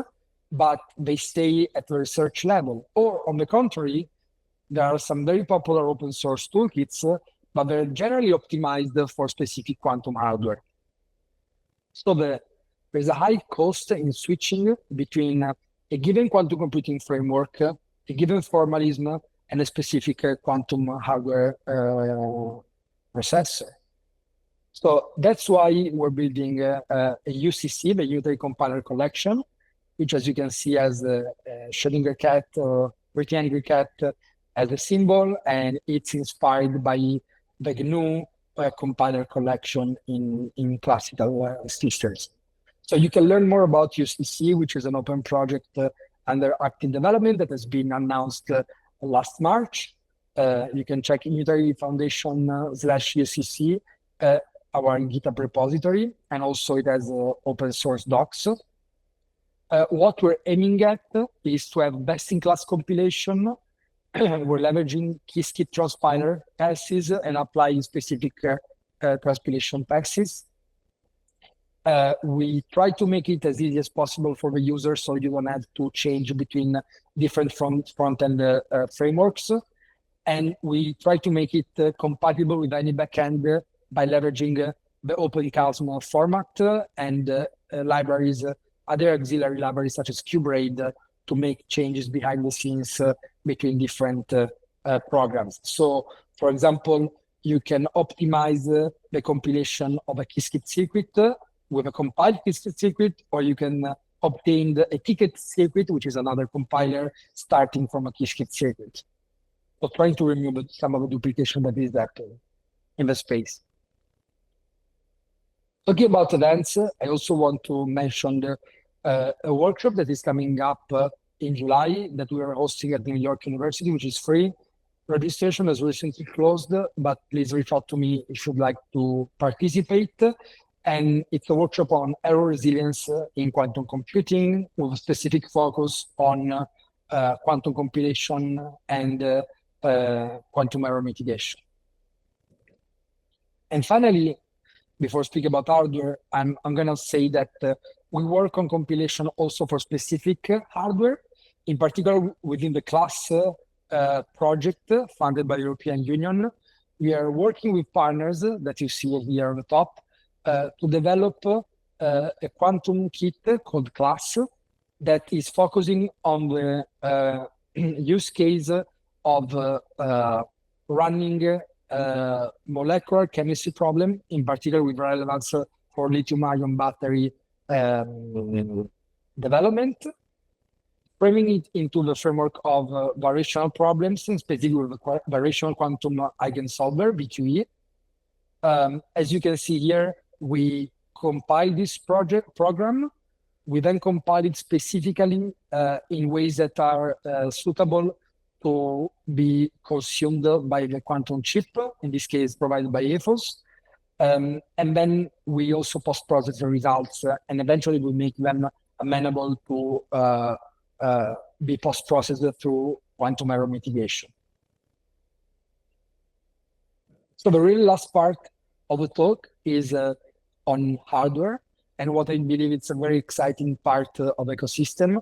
but they stay at the research level. Or on the contrary, there are some very popular open source toolkits, but they're generally optimized for specific quantum hardware. So there's a high cost in switching between a given quantum computing framework, a given formalism, and a specific quantum hardware processor. So that's why we're building a UCC, the Unitary Compiler Collection, which, as you can see, has a Schrödinger cat or rectangular cat as a symbol, and it's inspired by the GNU compiler collection in classical systems. So you can learn more about UCC, which is an open project under active development that has been announced last March. You can check Unitary Foundation /UCC, our GitHub repository, and also it has open source docs. What we're aiming at is to have best-in-class compilation. We're leveraging Qiskit transpiler passes and applying specific transpilation passes. We try to make it as easy as possible for the user, so you don't have to change between different front-end frameworks. And we try to make it compatible with any backend by leveraging the OpenCosmos format and libraries, other auxiliary libraries such as QBraid to make changes behind the scenes between different programs. So, for example, you can optimize the compilation of a Qiskit circuit with a compiled Qiskit circuit, or you can obtain a ticket circuit, which is another compiler starting from a Qiskit circuit. So trying to remove some of the duplication that is there in the space. Talking about events, I also want to mention a workshop that is coming up in July that we are hosting at New York University, which is free. Registration has recently closed, but please reach out to me if you'd like to participate. And it's a workshop on error resilience in quantum computing with a specific focus on quantum compilation and quantum error mitigation. And finally, before speaking about hardware, I'm going to say that we work on compilation also for specific hardware, in particular within the class project funded by the European Union. We are working with partners that you see here on the top to develop a quantum kit called class that is focusing on the use case of running molecular chemistry problem, in particular with relevance for lithium-ion battery development, framing it into the framework of variational problems, specifically with the variational quantum eigensolver, VQE. As you can see here, we compile this program. We then compile it specifically in ways that are suitable to be consumed by the quantum chip, in this case provided by EFOS. And then we also post-process the results, and eventually we make them amenable to be post-processed through quantum error mitigation. So the really last part of the talk is on hardware, and what I believe it's a very exciting part of ecosystem,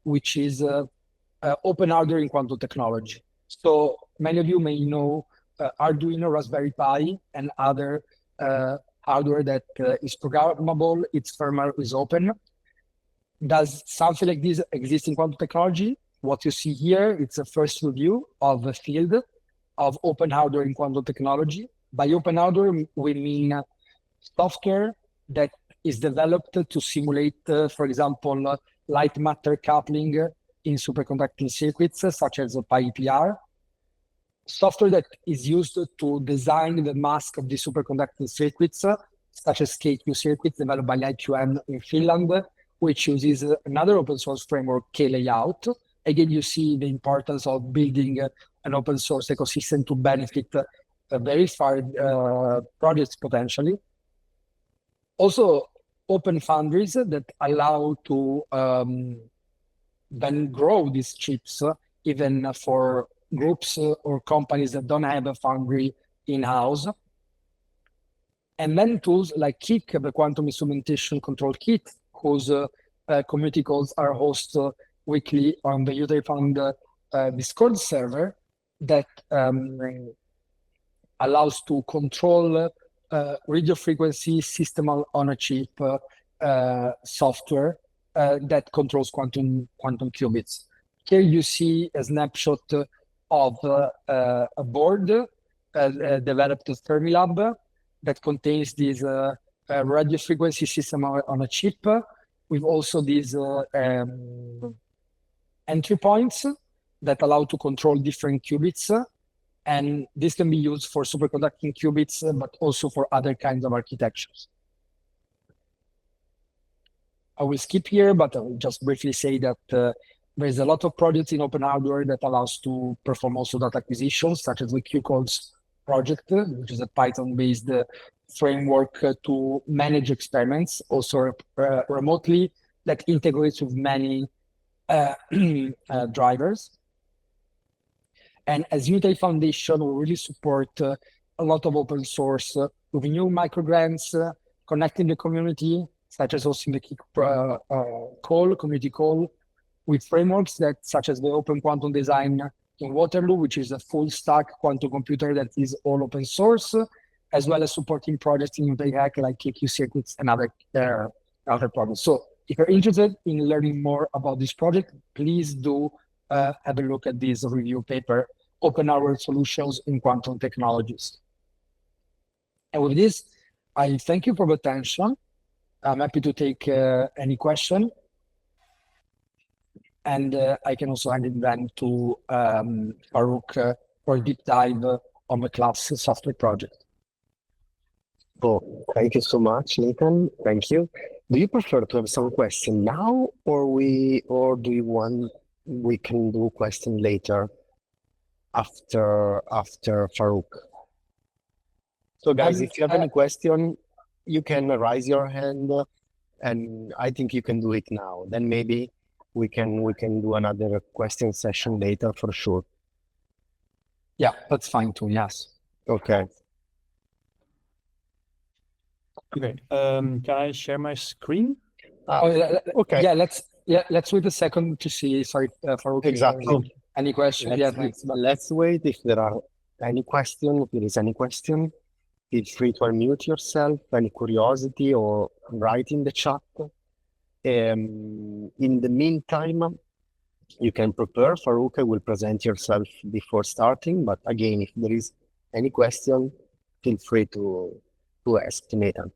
which is open hardware in quantum technology. So many of you may know Arduino, Raspberry Pi, and other hardware that is programmable, its firmware is open. Does something like this exist in quantum technology? What you see here, it's a first review of the field of open hardware in quantum technology. By open hardware, we mean software that is developed to simulate, for example, light matter coupling in superconducting circuits, such as PyPR. Software that is used to design the mask of the superconducting circuits, such as KQ circuits developed by IQM in Finland, which uses another open source framework, K-Layout. Again, you see the importance of building an open source ecosystem to benefit very far projects potentially. Also, open foundries that allow to then grow these chips, even for groups or companies that don't have a foundry in-house. And then tools like KIC, the Quantum Instrumentation Control Kit, whose community calls are hosted weekly on the Unitary Foundation Discord server, that allows to control radio frequency system on a chip software that controls quantum qubits. Here you see a snapshot of a board developed at Fermilab that contains this radio frequency system on a chip, with also these entry points that allow to control different qubits. And this can be used for superconducting qubits, but also for other kinds of architectures. I will skip here, but I will just briefly say that there's a lot of projects in open hardware that allows to perform also data acquisitions, such as the QCodes project, which is a Python-based framework to manage experiments, also remotely, that integrates with many drivers. And as Unitary Foundation, we really support a lot of open source with new microgrants, connecting the community, such as hosting the community call, with frameworks such as the Open Quantum Design in Waterloo, which is a full stack quantum computer that is all open source, as well as supporting projects in Hack like KQ Circuits and other projects. So if you're interested in learning more about this project, please do have a look at this review paper, Open Our Solutions in Quantum Technologies. And with this, I thank you for the attention. I'm happy to take any question. And I can also hand it then to Farrokh for a deep dive on the class software project. Oh, thank you so much, Nathan. Thank you. Do you prefer to have some question now, or do you want we can do question later after Farrokh? So guys, if you have any question, you can raise your hand, and I think you can do it now. Then maybe we can do another question session later for sure. Yeah, that's fine too. Yes. Okay. Okay. Can I share my screen? Okay. Yeah, let's wait a second to see. Sorry, Farrokh. Exactly. Any questions? Let's wait if there are any question. If there is any question, feel free to unmute yourself. Any curiosity, or write in the chat. In the meantime, you can prepare. Farrokh will present yourself before starting. But again, if there is any question, feel free to ask Nathan.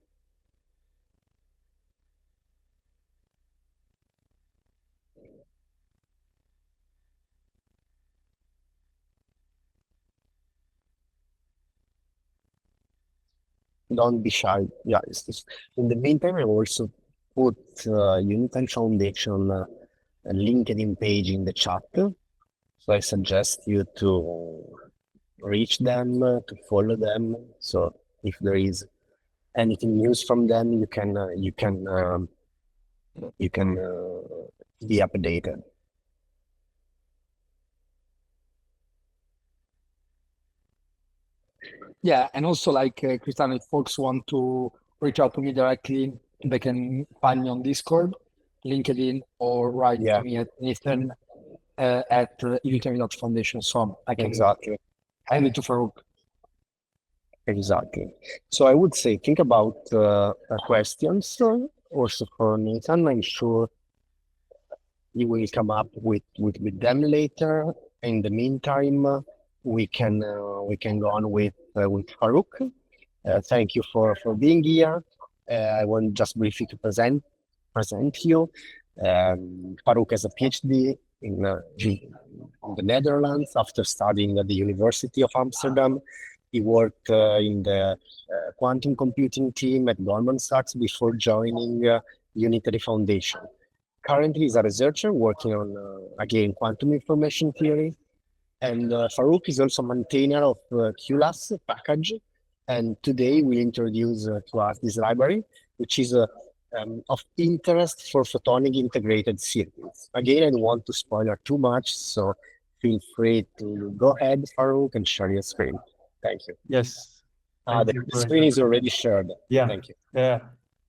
Don't be shy. Yeah, in the meantime, I also put Unitary Foundation a LinkedIn page in the chat. So I suggest you to reach them, to follow them. So if there is anything news from them, you can be updated. Yeah, and also like Cristiano, if folks want to reach out to me directly, they can find me on Discord, LinkedIn, or write to me at Nathan at Unitary Foundation. So I can hand it to Farrokh. Exactly. So I would say think about questions also for Nathan. I'm sure he will come up with them later. In the meantime, we can go on with Farrokh. Thank you for being here. I want just briefly to present you. Farrokh has a PhD in the Netherlands after studying at the University of Amsterdam. He worked in the quantum computing team at Goldman Sachs before joining Unitary Foundation. Currently, he's a researcher working on, again, quantum information theory. And Farrokh is also maintainer of QLAS package. And today we'll introduce to us this library, which is of interest for photonic integrated circuits. Again, I don't want to spoiler too much, so feel free to go ahead, Farrokh, and share your screen. Thank you. Yes. The screen is already shared. Yeah. Thank you. Yeah.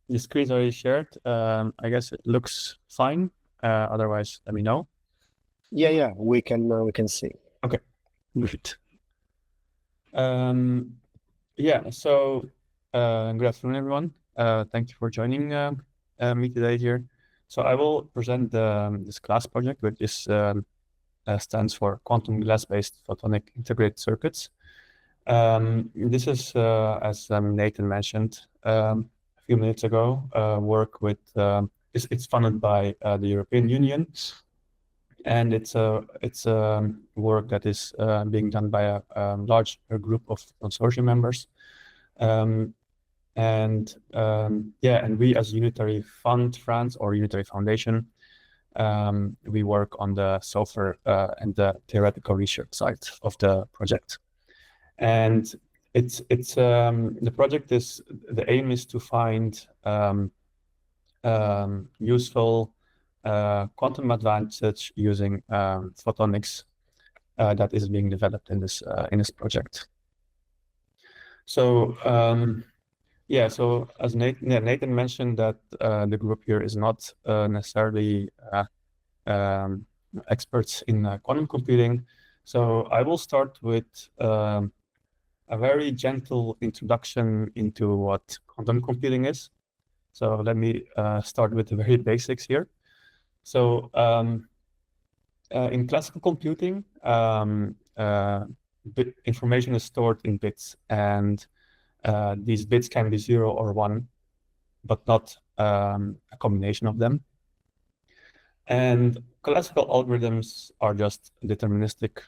The screen is already shared. I guess it looks fine. Otherwise, let me know. Yeah, we can see. Okay, good. Yeah, so good afternoon, everyone. Thank you for joining me today here. So I will present this class project, which is stands for Quantum Glass-Based Photonic Integrated Circuits. This is, as Nathan mentioned a few minutes ago, work with, it's funded by the European Union, and it's a work that is being done by a large group of consortium members. And we as Unitary Fund France or Unitary Foundation, we work on the software and the theoretical research side of the project. And it's the project is, the aim is to find useful quantum advantage using photonics that is being developed in this project. So Yeah, so as Nathan mentioned that the group here is not necessarily experts in quantum computing. So I will start with a very gentle introduction into what quantum computing is. So let me start with the very basics here. So in classical computing, information is stored in bits, and these bits can be 0 or 1, but not a combination of them. And classical algorithms are just deterministic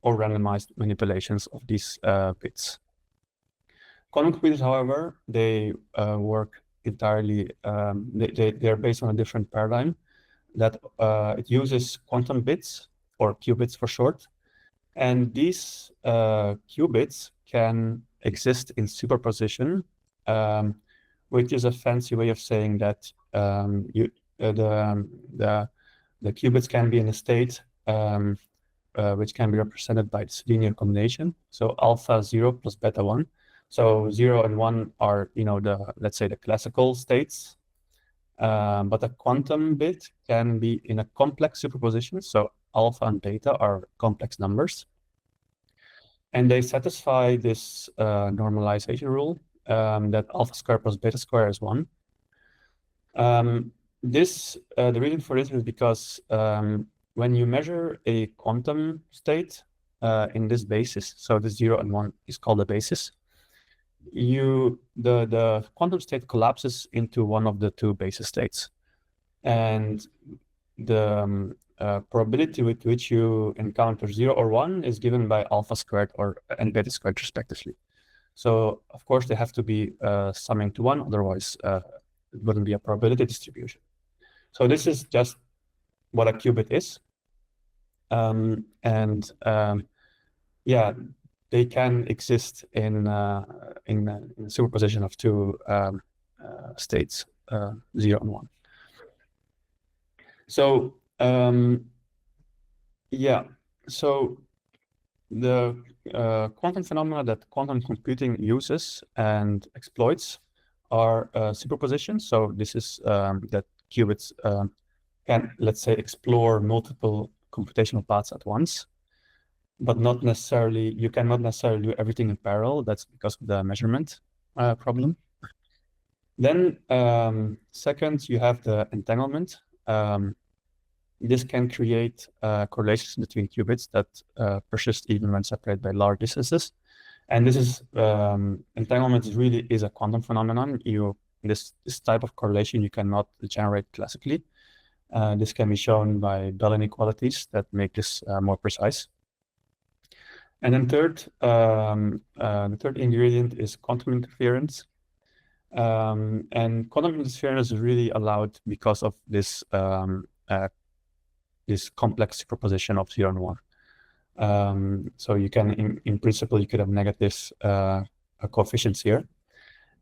or randomized manipulations of these bits. Quantum computers, however, they work entirely, they're based on a different paradigm that it uses quantum bits, or qubits for short. And these qubits can exist in superposition, which is a fancy way of saying that the qubits can be in a state which can be represented by this linear combination. So alpha 0 plus beta 1. So 0 and 1 are, let's say the classical states. But a quantum bit can be in a complex superposition. So alpha and beta are complex numbers. And they satisfy this normalization rule that alpha squared plus beta squared is 1. The reason for this is because when you measure a quantum state in this basis, so the 0 and 1 is called a basis, the quantum state collapses into one of the two basis states. And the probability with which you encounter 0 or 1 is given by alpha squared and beta squared respectively. So of course they have to be summing to 1, otherwise it wouldn't be a probability distribution. So this is just what a qubit is. Yeah, they can exist in a superposition of two states, 0 and 1. So yeah, so the quantum phenomena that quantum computing uses and exploits are superposition. So this is that qubits can, let's say, explore multiple computational paths at once, but not necessarily, you cannot necessarily do everything in parallel. That's because of the measurement problem. Then second, you have the entanglement. This can create correlations between qubits that persist even when separated by large distances. And this is, entanglement really is a quantum phenomenon. This type of correlation you cannot generate classically. This can be shown by Bell inequalities that make this more precise. And then third, the third ingredient is quantum interference. And quantum interference is really allowed because of this this complex superposition of 0 and 1. So you can, in principle, you could have negative coefficients here.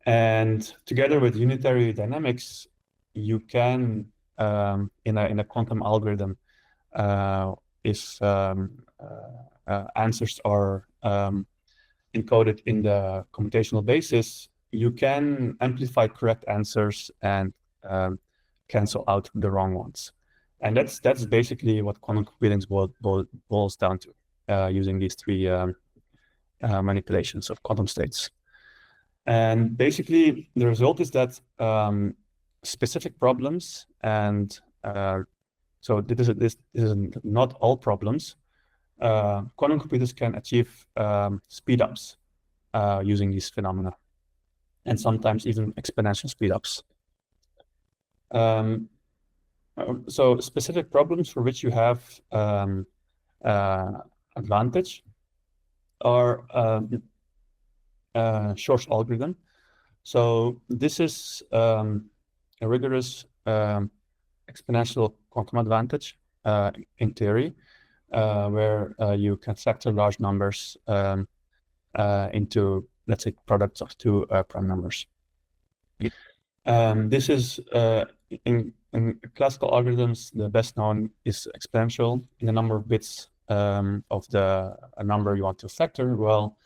And together with unitary dynamics, you can, in a quantum algorithm, if answers are encoded in the computational basis, you can amplify correct answers and cancel out the wrong ones. And that's basically what quantum computing boils down to, using these three manipulations of quantum states. And basically, the result is that specific problems, and so this is not all problems, quantum computers can achieve speedups using these phenomena, and sometimes even exponential speedups. So specific problems for which you have advantage are Shor's algorithm. So this is a rigorous exponential quantum advantage in theory, where you can factor large numbers into, let's say, products of two prime numbers. This is in classical algorithms, the best known is exponential in the number of bits of a number you want to factor. Well,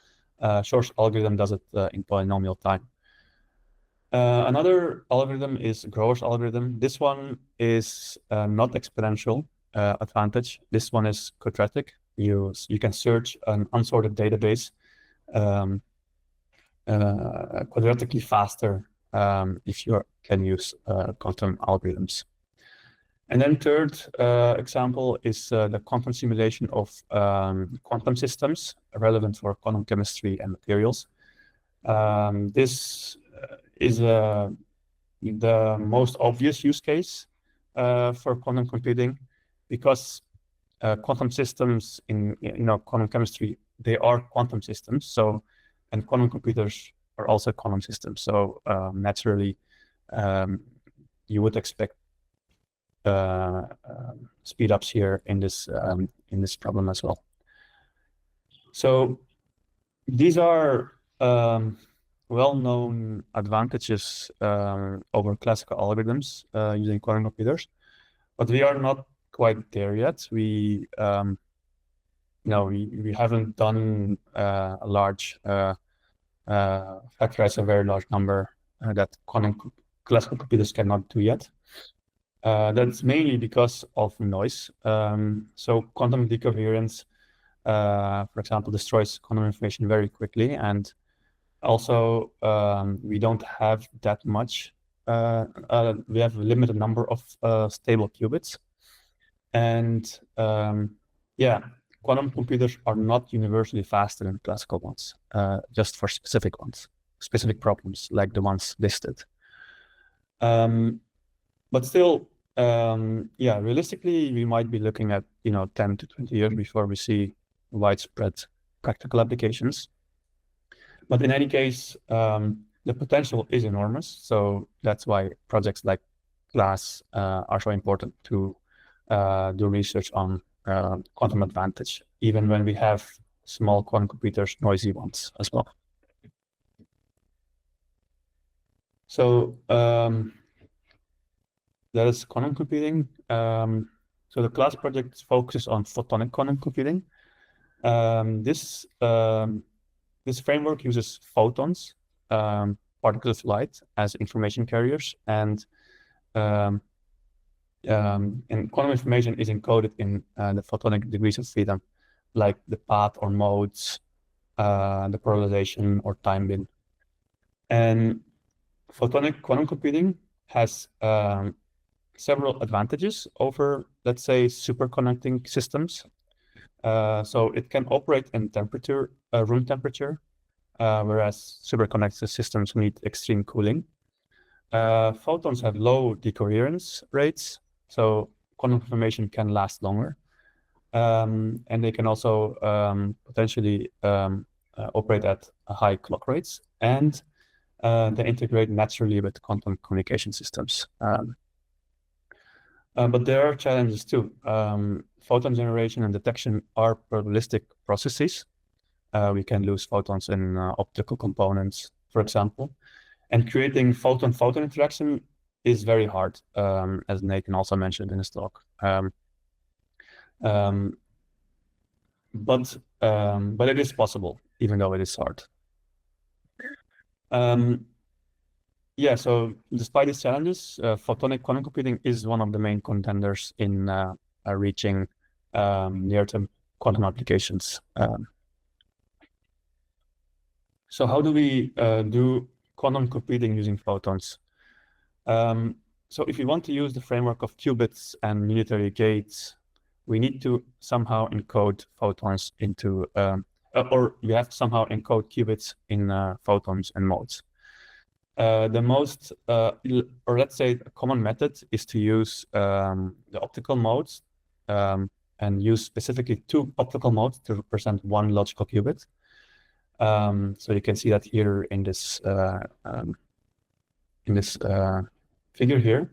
Shor's algorithm does it in polynomial time. Another algorithm is Grover's algorithm. This one is not exponential advantage. This one is quadratic. You can search an unsorted database quadratically faster if you can use quantum algorithms. And then third example is the quantum simulation of quantum systems relevant for quantum chemistry and materials. This is the most obvious use case for quantum computing, because quantum systems in quantum chemistry, they are quantum systems. So, and quantum computers are also quantum systems. So naturally, you would expect speed ups here in this problem as well. So these are well-known advantages over classical algorithms using quantum computers, but we are not quite there yet. We haven't done a large factorize a very large number that classical computers cannot do yet. That's mainly because of noise. So quantum decoherence, for example, destroys quantum information very quickly, and also we don't have that much. We have a limited number of stable qubits, and quantum computers are not universally faster than classical ones, just for specific problems like the ones listed. But still, realistically, we might be looking at 10 to 20 years before we see widespread practical applications. But in any case, the potential is enormous. So that's why projects like CLASS are so important to do research on quantum advantage, even when we have small quantum computers, noisy ones as well. So that is quantum computing. So the CLASS project focuses on photonic quantum computing. This framework uses photons, particles of light, as information carriers, and quantum information is encoded in the photonic degrees of freedom, like the path or modes, the polarization or time bin. And photonic quantum computing has several advantages over, let's say, superconducting systems. So it can operate in room temperature, whereas superconducting systems need extreme cooling. Photons have low decoherence rates, so quantum information can last longer. And they can also potentially operate at high clock rates, and they integrate naturally with quantum communication systems. But there are challenges too. Photon generation and detection are probabilistic processes. We can lose photons in optical components, for example. And creating photon-photon interaction is very hard, as Nathan also mentioned in his talk. But it is possible, even though it is hard. So despite these challenges, photonic quantum computing is one of the main contenders in reaching near-term quantum applications. So how do we do quantum computing using photons? So if we want to use the framework of qubits and unitary gates, we need to somehow encode photons into, or we have to somehow encode qubits in photons and modes. The most, or let's say a common method is to use the optical modes and use specifically 2 optical modes to represent 1 logical qubit. So you can see that here in this figure here.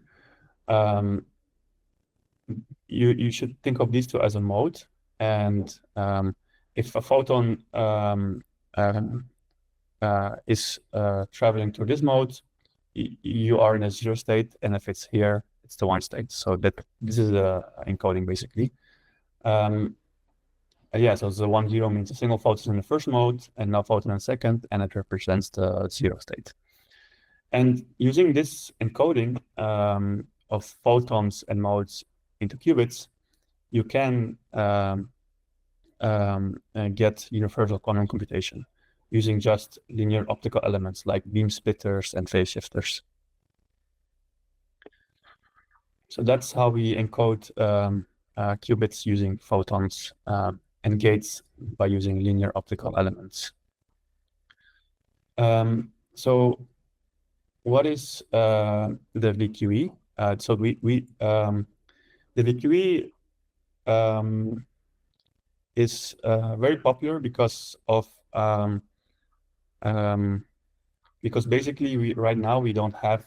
You should think of these 2 as a mode, and if a photon is traveling through this mode, you are in a 0 state, and if it's here, it's the 1 state. So this is the encoding basically. So the 1, 0 means a single photon in the first mode, and no photon in the second, and it represents the 0 state. And using this encoding of photons and modes into qubits, you can get universal quantum computation using just linear optical elements like beam splitters and phase shifters. So that's how we encode qubits using photons and gates by using linear optical elements. So what is the VQE? So the VQE is very popular because of because basically right now we don't have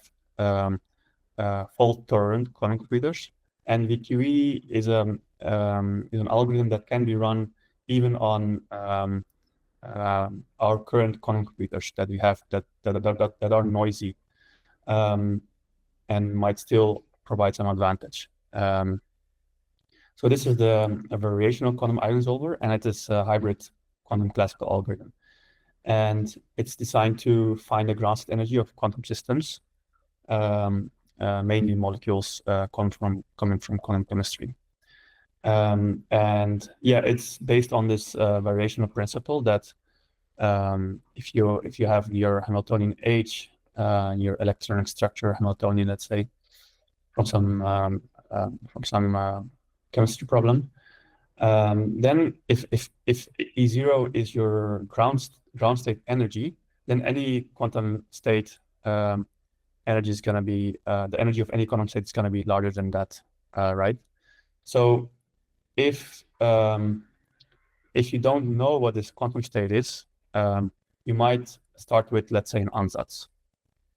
fault tolerant quantum computers, and VQE is an algorithm that can be run even on our current quantum computers that we have that are noisy and might still provide some advantage. So this is a variational quantum eigensolver, and it is a hybrid quantum classical algorithm. And it's designed to find the ground state energy of quantum systems, mainly molecules coming from quantum chemistry. And yeah, it's based on this variational principle that if you have your Hamiltonian H, your electronic structure Hamiltonian, let's say, from some chemistry problem, then if E0 is your ground state energy, then any quantum state energy is going to be the energy of any quantum state is going to be larger than that, right? So if you don't know what this quantum state is, you might start with, let's say, an ansatz.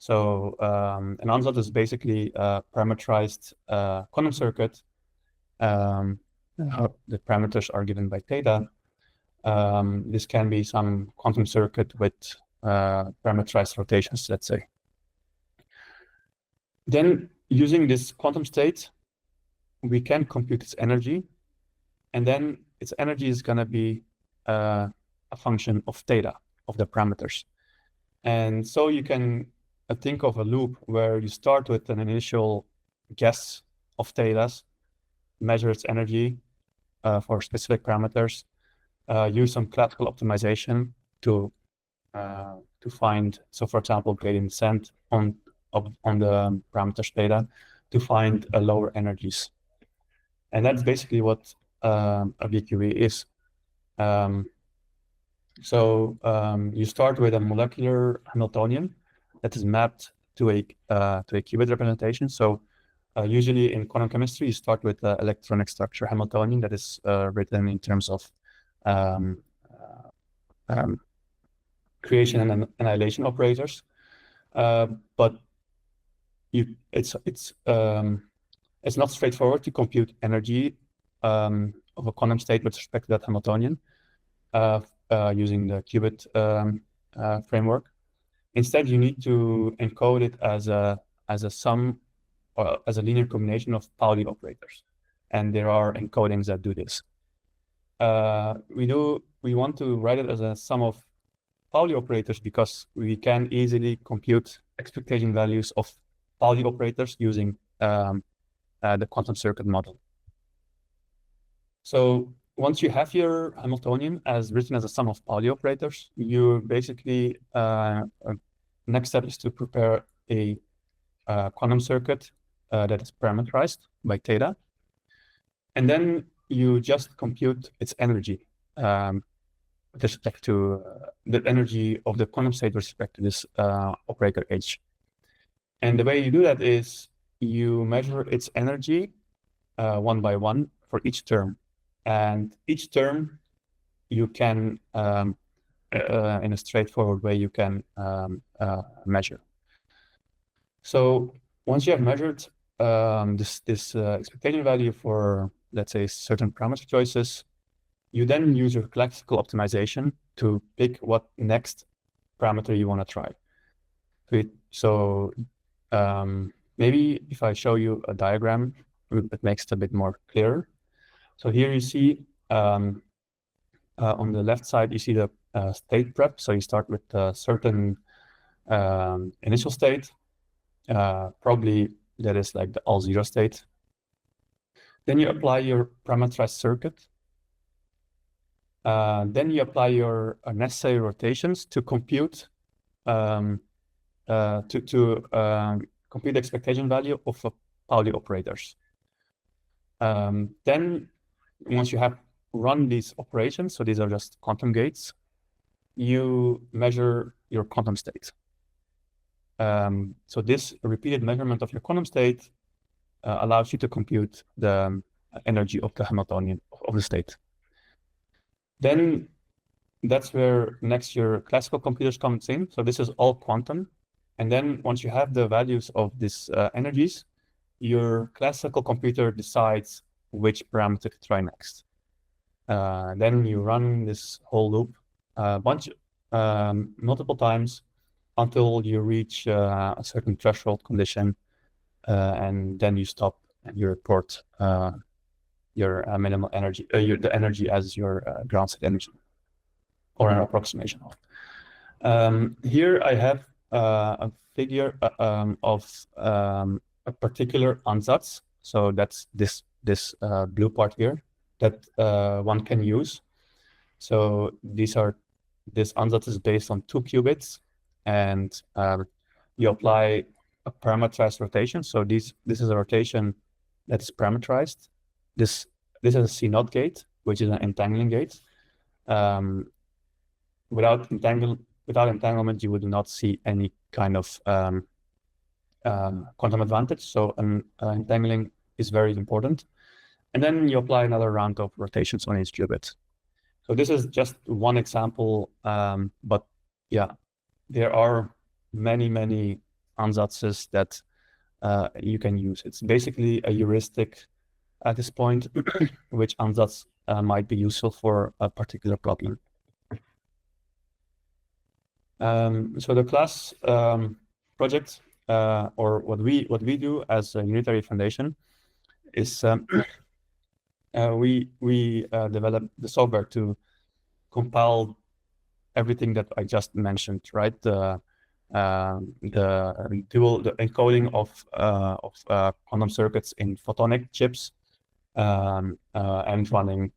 So an ansatz is basically a parameterized quantum circuit. The parameters are given by theta. This can be some quantum circuit with parameterized rotations, let's say. Then using this quantum state, we can compute its energy, and then its energy is going to be a function of theta, of the parameters. And so you can think of a loop where you start with an initial guess of thetas, measure its energy for specific parameters, use some classical optimization to find, so for example, gradient descent on the parameters theta to find lower energies. And that's basically what a VQE is. So you start with a molecular Hamiltonian that is mapped to a qubit representation. So usually in quantum chemistry, you start with the electronic structure Hamiltonian that is written in terms of creation and annihilation operators. But it's not straightforward to compute energy of a quantum state with respect to that Hamiltonian using the qubit framework. Instead, you need to encode it as a sum or as a linear combination of Pauli operators, and there are encodings that do this. We want to write it as a sum of Pauli operators because we can easily compute expectation values of Pauli operators using the quantum circuit model. So once you have your Hamiltonian as written as a sum of Pauli operators, you basically next step is to prepare a quantum circuit that is parameterized by theta, and then you just compute its energy with respect to the energy of the quantum state with respect to this operator H. And the way you do that is you measure its energy one by one for each term. And each term you can, in a straightforward way, you can measure. So once you have measured this expectation value for, let's say, certain parameter choices, you then use your classical optimization to pick what next parameter you want to try. So maybe if I show you a diagram, it makes it a bit more clear. So here you see on the left side, you see the state prep. So you start with certain initial state. Probably that is like the all zero state. Then you apply your parameterized circuit. Then you apply your necessary rotations to compute compute the expectation value of Pauli operators. Then once you have run these operations, so these are just quantum gates, you measure your quantum state. So this repeated measurement of your quantum state allows you to compute the energy of the Hamiltonian of the state. Then that's where next your classical computers comes in. So this is all quantum. And then once you have the values of these energies, your classical computer decides which parameter to try next. Then you run this whole loop multiple times until you reach a certain threshold condition, and then you stop and you report your minimal energy, the energy as your ground state energy, or an approximation of. Here I have a figure of a particular ansatz. So that's this blue part here that one can use. So this ansatz is based on 2 qubits, and you apply a parameterized rotation. So this is a rotation that is parameterized. This is a C0 gate, which is an entangling gate. Without entanglement, you would not see any kind of quantum advantage. So entangling is very important. And then you apply another round of rotations on each qubit. So this is just one example, but yeah, there are many ansatzes that you can use. It's basically a heuristic at this point, which ansatz might be useful for a particular problem. So the class project, or what we do as a Unitary Foundation, is we develop the software to compile everything that I just mentioned, right? The encoding of quantum circuits in photonic chips, and running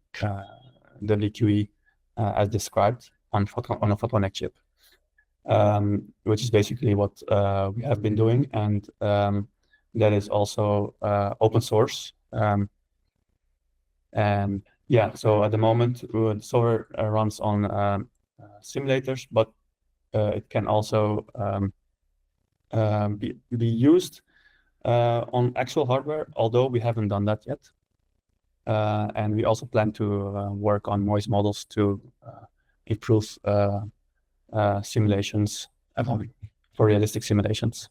the VQE as described on a photonic chip, which is basically what we have been doing, and that is also open source. And yeah, so at the moment, the software runs on simulators, but it can also be used on actual hardware, although we haven't done that yet. And we also plan to work on noise models to improve simulations for realistic simulations.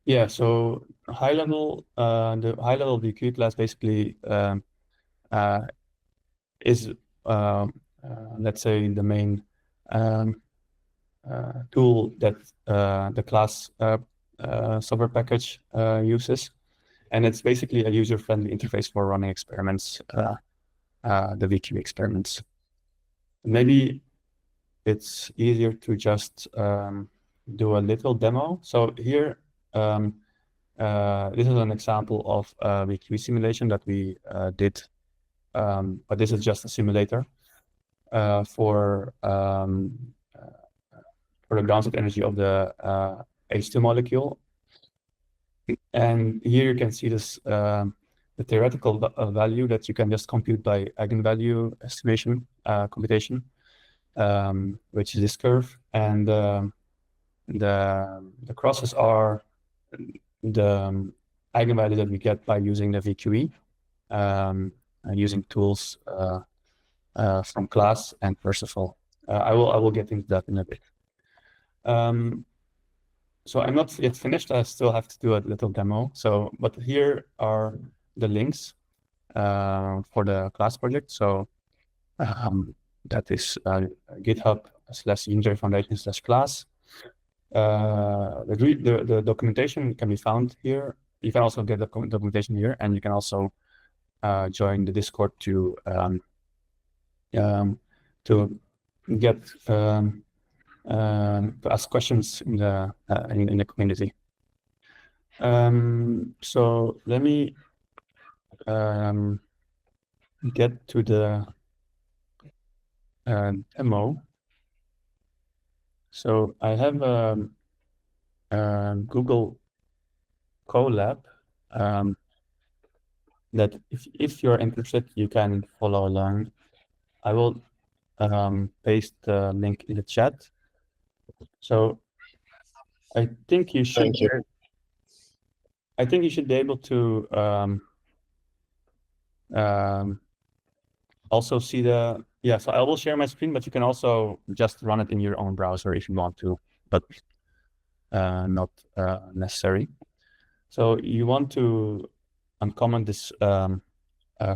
Yeah, so the high level VQ class basically is let's say the main tool that the class software package uses, and it's basically a user-friendly interface for running experiments, the VQ experiments. Maybe it's easier to just do a little demo. So here, this is an example of a VQ simulation that we did, but this is just a simulator for the ground state energy of the H2 molecule. And here you can see this the theoretical value that you can just compute by eigenvalue estimation computation, which is this curve, and the crosses are the eigenvalues that we get by using the VQE, and using tools from class and Percival. I will get into that in a bit. So I'm not yet finished. I still have to do a little demo. So, but here are the links for the class project. So that is GitHub/Unitary Foundation/class. The documentation can be found here. You can also get the documentation here, and you can also join the Discord to get to ask questions in the community. So let me get to the demo. So I have Google Colab that if you're interested, you can follow along. I will paste the link in the chat. So I think you should. Thank you. I think you should be able to also see the. Yeah, so I will share my screen, but you can also just run it in your own browser if you want to, but not necessary. So you want to uncomment this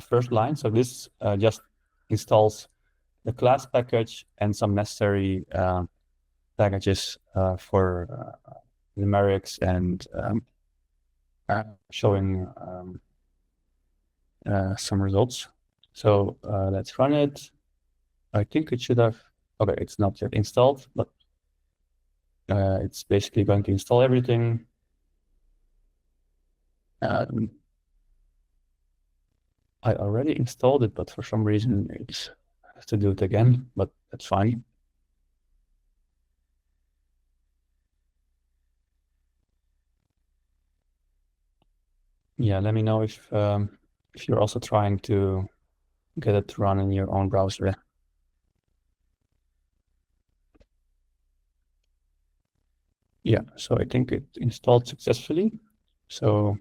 first line. So this just installs the class package and some necessary packages for numerics and showing some results. So let's run it. I think it should have, okay, it's not yet installed, but it's basically going to install everything. I already installed it, but for some reason it has to do it again, but that's fine. Yeah, let me know if you're also trying to get it to run in your own browser. Yeah, so I think it installed successfully. So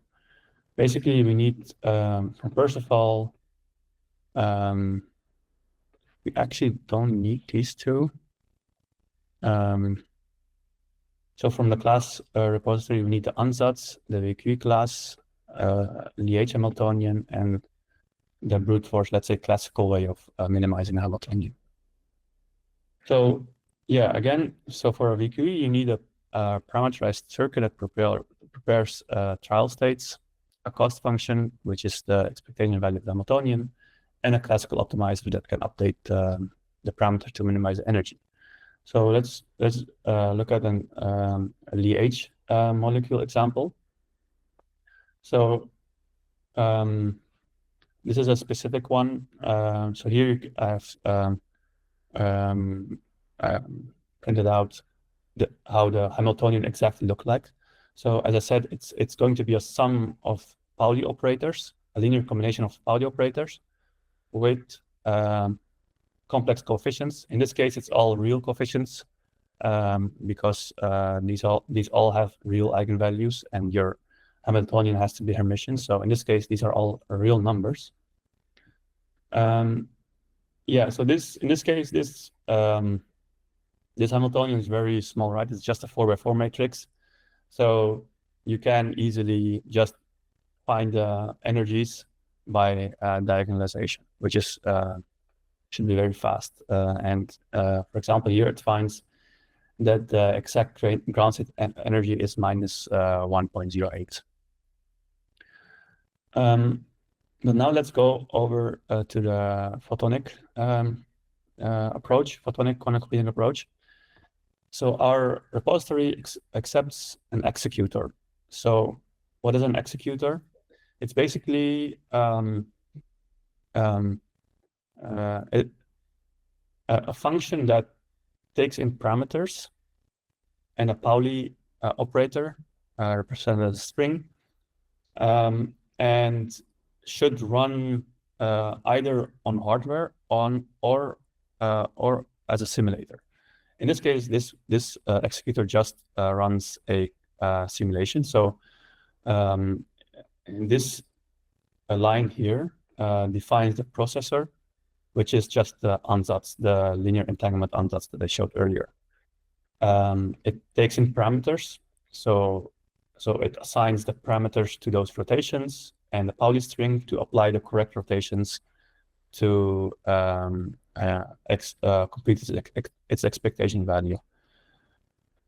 basically we need, first of all, we actually don't need these two. So from the class repository, we need the ansatz, the VQ class, Liège Hamiltonian, and the brute force, let's say, classical way of minimizing Hamiltonian. So yeah, again, so for a VQE, you need a parameterized circuit that prepares trial states, a cost function, which is the expectation value of the Hamiltonian, and a classical optimizer that can update the parameter to minimize the energy. So let's look at a Liège molecule example. So this is a specific one. So here I have printed out how the Hamiltonian exactly look like. So as I said, it's going to be a sum of Pauli operators, a linear combination of Pauli operators with complex coefficients. In this case, it's all real coefficients because these all have real eigenvalues, and your Hamiltonian has to be Hermitian. So in this case, these are all real numbers. Yeah. So in this case, this Hamiltonian is very small, right? It's just a 4x4 matrix. So you can easily just find the energies by diagonalization, which is should be very fast. And for example, here it finds that the exact ground state energy is minus 1.08. But now let's go over to the photonic approach, photonic quantum computing approach. So our repository accepts an executor. So what is an executor? It's basically a function that takes in parameters and a Pauli operator represented as a string, and should run either on hardware or as a simulator. In this case, this executor just runs a simulation. So in this line here defines the processor, which is just the ansatz, the linear entanglement ansatz that I showed earlier. It takes in parameters, so it assigns the parameters to those rotations and the Pauli string to apply the correct rotations to complete its expectation value.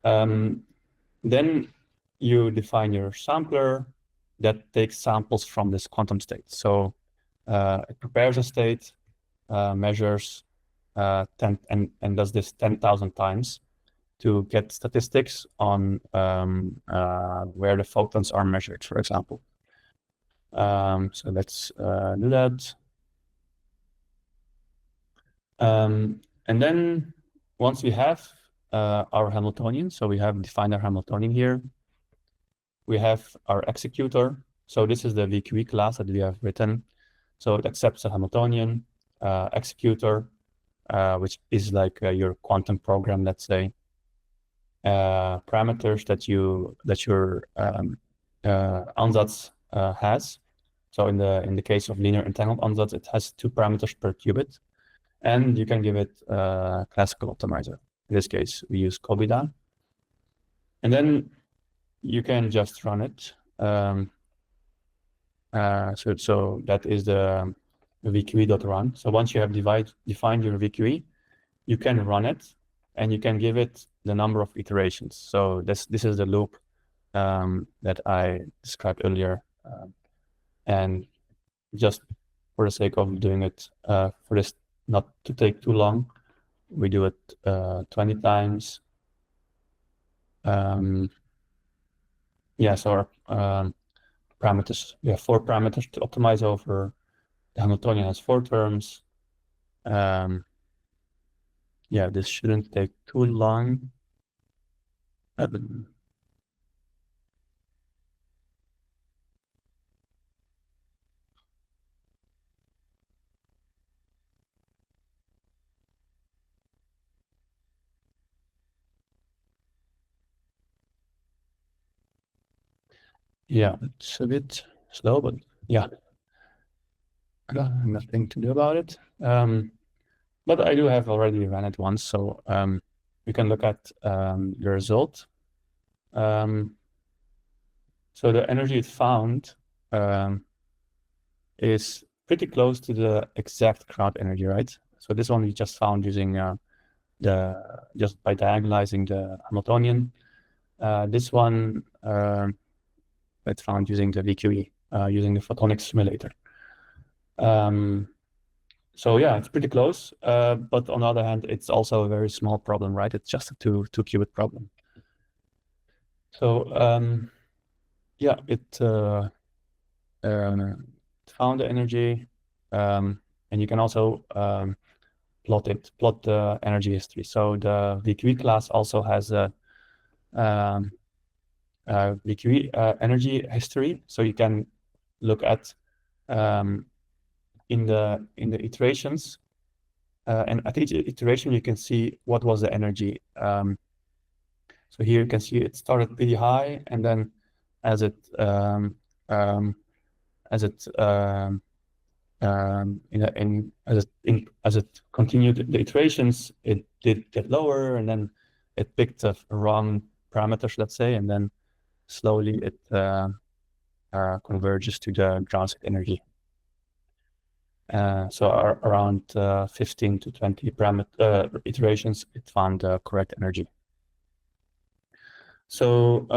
Then you define your sampler that takes samples from this quantum state. So it prepares a state, measures and does this 10,000 times, to get statistics on where the photons are measured, for example. So let's do that. And then once we have our Hamiltonian, so we have defined our Hamiltonian here, we have our executor. So this is the VQE class that we have written. So it accepts a Hamiltonian executor, which is like your quantum program, let's say. Parameters that your ansatz has. So in the case of linear entangled ansatz, it has 2 parameters per qubit, and you can give it a classical optimizer. In this case, we use Cobida, and then you can just run it. So that is the VQE.run. So once you have defined your VQE, you can run it, and you can give it the number of iterations. So this is the loop that I described earlier. And just for the sake of doing it, for this not to take too long, we do it 20 times. Yeah, so our parameters, we have 4 parameters to optimize over. The Hamiltonian has 4 terms. Yeah, this shouldn't take too long. Yeah, it's a bit slow, but yeah, nothing to do about it. But I do have already ran it once, so we can look at the result. So the energy it found is pretty close to the exact crowd energy, right? So this one we just found using just by diagonalizing the Hamiltonian. This one it's found using the VQE, using the photonic simulator. So yeah, it's pretty close, but on the other hand, it's also a very small problem, right? It's just a two qubit problem. So yeah, it found the energy, and you can also plot the energy history. So the VQE class also has a VQE energy history, so you can look at in the iterations, and at each iteration you can see what was the energy. So here you can see it started pretty high, and then as it continued the iterations, it did get lower, and then it picked up wrong parameters, let's say, and then slowly it converges to the ground state energy. So around 15 to 20 iterations, it found the correct energy. So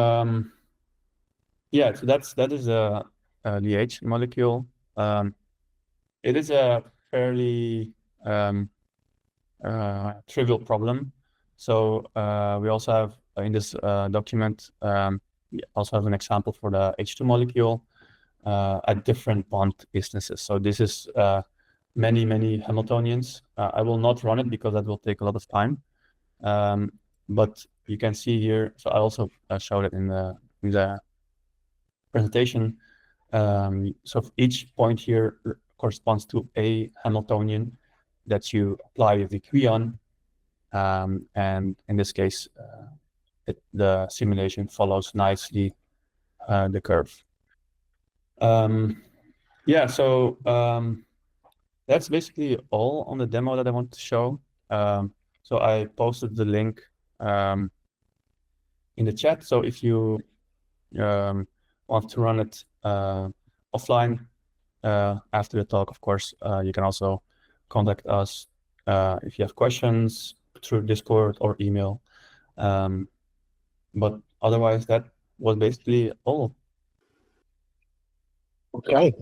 yeah, so that is a LH molecule. It is a fairly trivial problem. So we also have in this document, we also have an example for the H2 molecule at different bond distances. So this is many Hamiltonians. I will not run it because that will take a lot of time. But you can see here, so I also showed it in the presentation. So each point here corresponds to a Hamiltonian that you apply the VQE on. And in this case, the simulation follows nicely the curve. Yeah, so that's basically all on the demo that I want to show. So I posted the link in the chat. So if you want to run it offline after the talk, of course, you can also contact us if you have questions through Discord or email. But otherwise, that was basically all. Okay,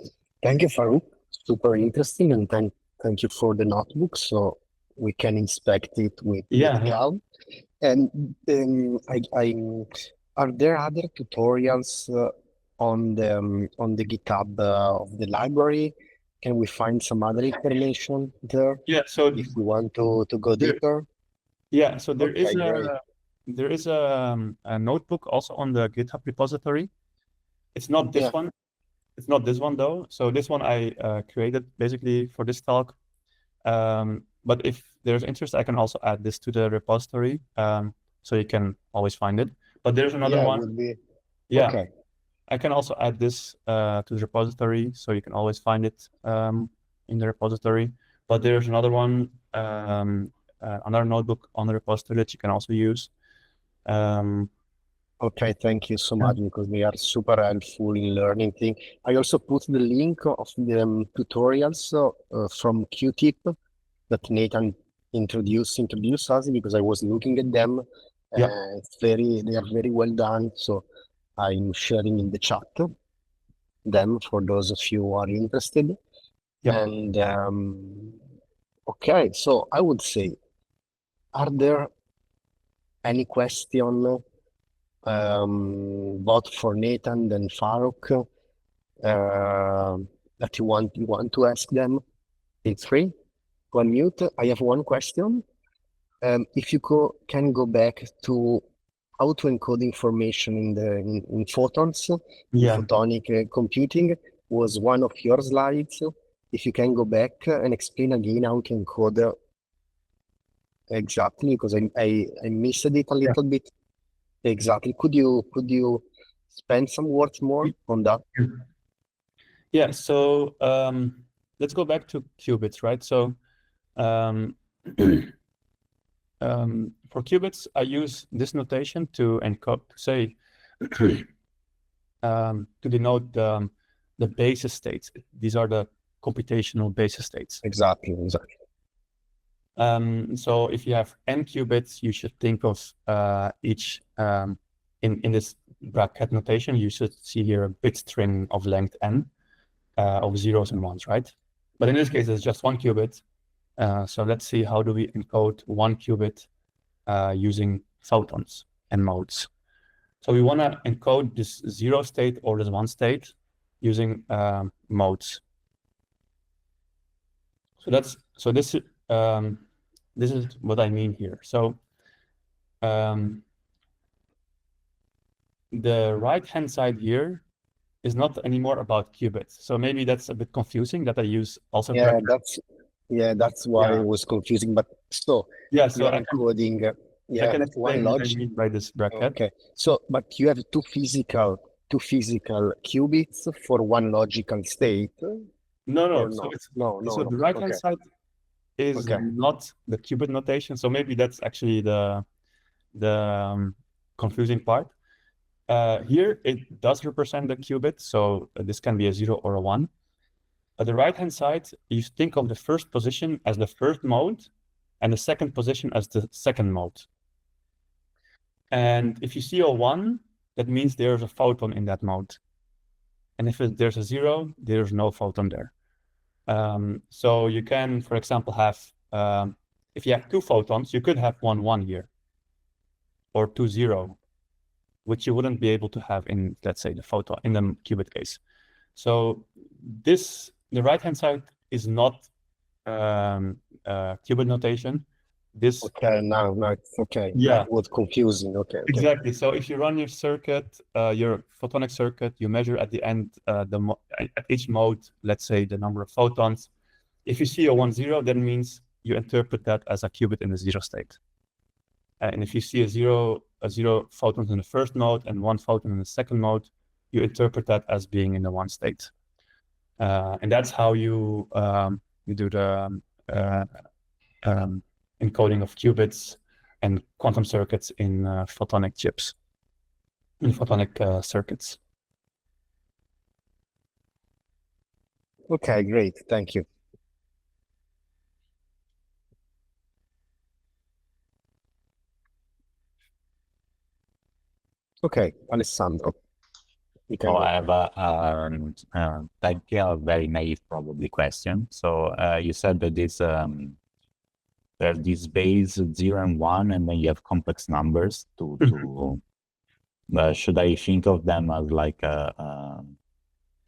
thank you, Farrokh. Super interesting, and thank you for the notebook, so we can inspect it with Yeah. Cal. And are there other tutorials on the GitHub of the library? Can we find some other information there Yeah, so if we want to go There- deeper? yeah, so there is Okay, great. a notebook also on the GitHub repository. It's not this Yeah. one. It's not this one though. So this one I created basically for this talk. But if there's interest, I can also add this to the repository, so you can always find it. But there's another Yeah, one. would be Yeah, okay. I can also add this to the repository, so you can always find it in the repository. But there's another one, another notebook on the repository that you can also use. Okay, thank you so much because they are super helpful in learning things. I also put the link of the tutorials from Qtip that Nathan introduced us because I was looking at them. Yeah. They are very well done. So I'm sharing in the chat them for those of you who are interested. Yeah. And okay, so I would say, are there any question both for Nathan and Farrokh that you want to ask them? Feel free to unmute. I have one question. If you can go back to how to encode information in photons, Yeah. photonic computing was one of your slides. If you can go back and explain again how to encode exactly, because I missed it a little bit. Exactly. Could you spend some words more on that? Yeah. So let's go back to qubits, right? So for qubits, I use this notation to encode, say, to denote the basis states. These are the computational basis states. Exactly. So if you have n qubits, you should think of each in this bracket notation. You should see here a bit string of length n of zeros and ones, right? But in this case, it's just one qubit. So let's see, how do we encode one qubit using photons and modes? So we want to encode this zero state or this one state using modes. So this is what I mean here. So the right-hand side here is not anymore about qubits. So maybe that's a bit confusing that I use also. That's why it was confusing. But so yeah, so you're encoding. I can explain one what I logic. mean by this bracket. Okay. So, but you have two physical qubits for one logical state. No. Or So no? it's No. so the right-hand Okay. side is Okay. not the qubit notation. So maybe that's actually the confusing part. Here it does represent the qubit, so this can be a 0 or a 1. At the right-hand side, you think of the first position as the first mode and the second position as the second mode. And if you see a 1, that means there's a photon in that mode. And if there's a 0, there's no photon there. So you can, for example, have, if you have two photons, you could have 1, 1 here, or 2, 0, which you wouldn't be able to have in, let's say, the photon in the qubit case. So the right-hand side is not qubit notation. This Okay, now it's okay. Yeah. That was confusing. Okay. Exactly. So if you run your circuit, your photonic circuit, you measure at the end at each mode, let's say the number of photons. If you see a 1, 0, that means you interpret that as a qubit in the 0 state. And if you see a zero photons in the first mode and 1 photon in the second mode, you interpret that as being in the 1 state. And that's how you do the encoding of qubits and quantum circuits in photonic chips, in photonic circuits. Okay, great. Thank you. Okay, Alessandro. You can So go. I have a very naive probably question. So you said that this there's this base 0 and 1, and then you have complex numbers to should I think of them as like a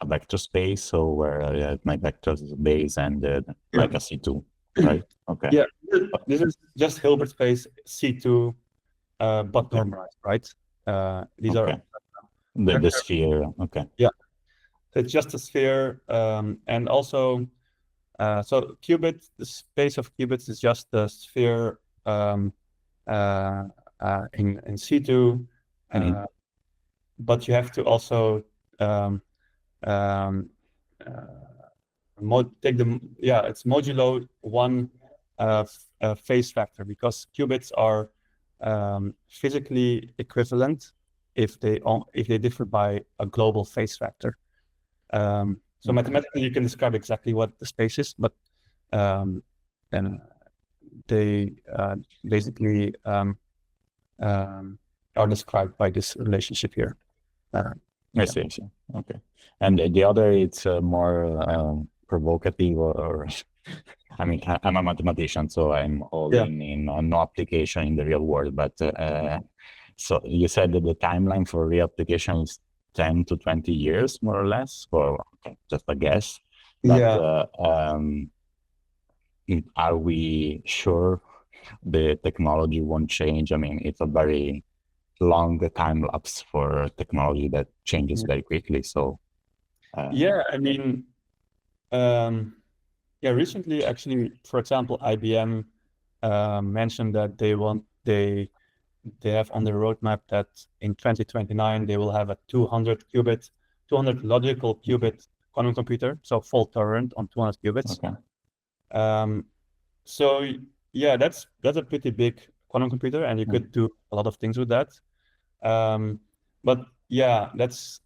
vector space, so where I have my vectors as a base and like a C2, right? Okay. Yeah, this is just Hilbert space C2, but normalized, right? These Okay. are The sphere. Okay. Yeah, it's just a sphere, and also so qubit, the space of qubits is just the sphere in C2, but you have to also take the it's modulo 1 phase factor, because qubits are physically equivalent if they differ by a global phase factor. So mathematically you can describe exactly what the space is, but then they basically are described by this relationship here. I see. Okay. And the other, it's more provocative, or I mean, I'm a mathematician, so I'm all in no application in the real world. But so you said that the timeline for real application is 10 to 20 years, more or less, or just a guess. But are we sure the technology won't change? I mean, it's a very long time lapse for technology that changes very quickly. So I mean, recently, actually, for example, IBM mentioned that they have on the roadmap that in 2029 they will have a 200 logical qubit quantum computer, so fault tolerant on 200 qubits. Okay. So yeah, that's a pretty big quantum computer, and you could do a lot of things with that. But yeah, that's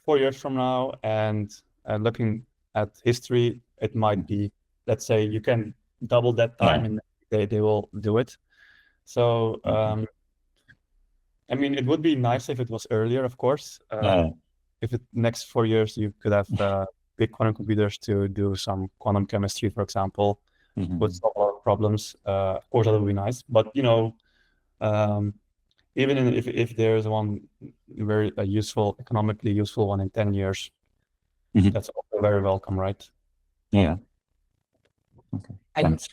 4 years from now, and looking at history, it might be, let's say, you can double that time, and they will do it. So I mean, it would be nice if it was earlier, of course. If it next 4 years you could have big quantum computers to do some quantum chemistry, for example, would solve a lot of problems. Of course, that would be nice. But you know, even if there's one very economically useful one in 10 years, that's also very welcome, right? Yeah. Okay. And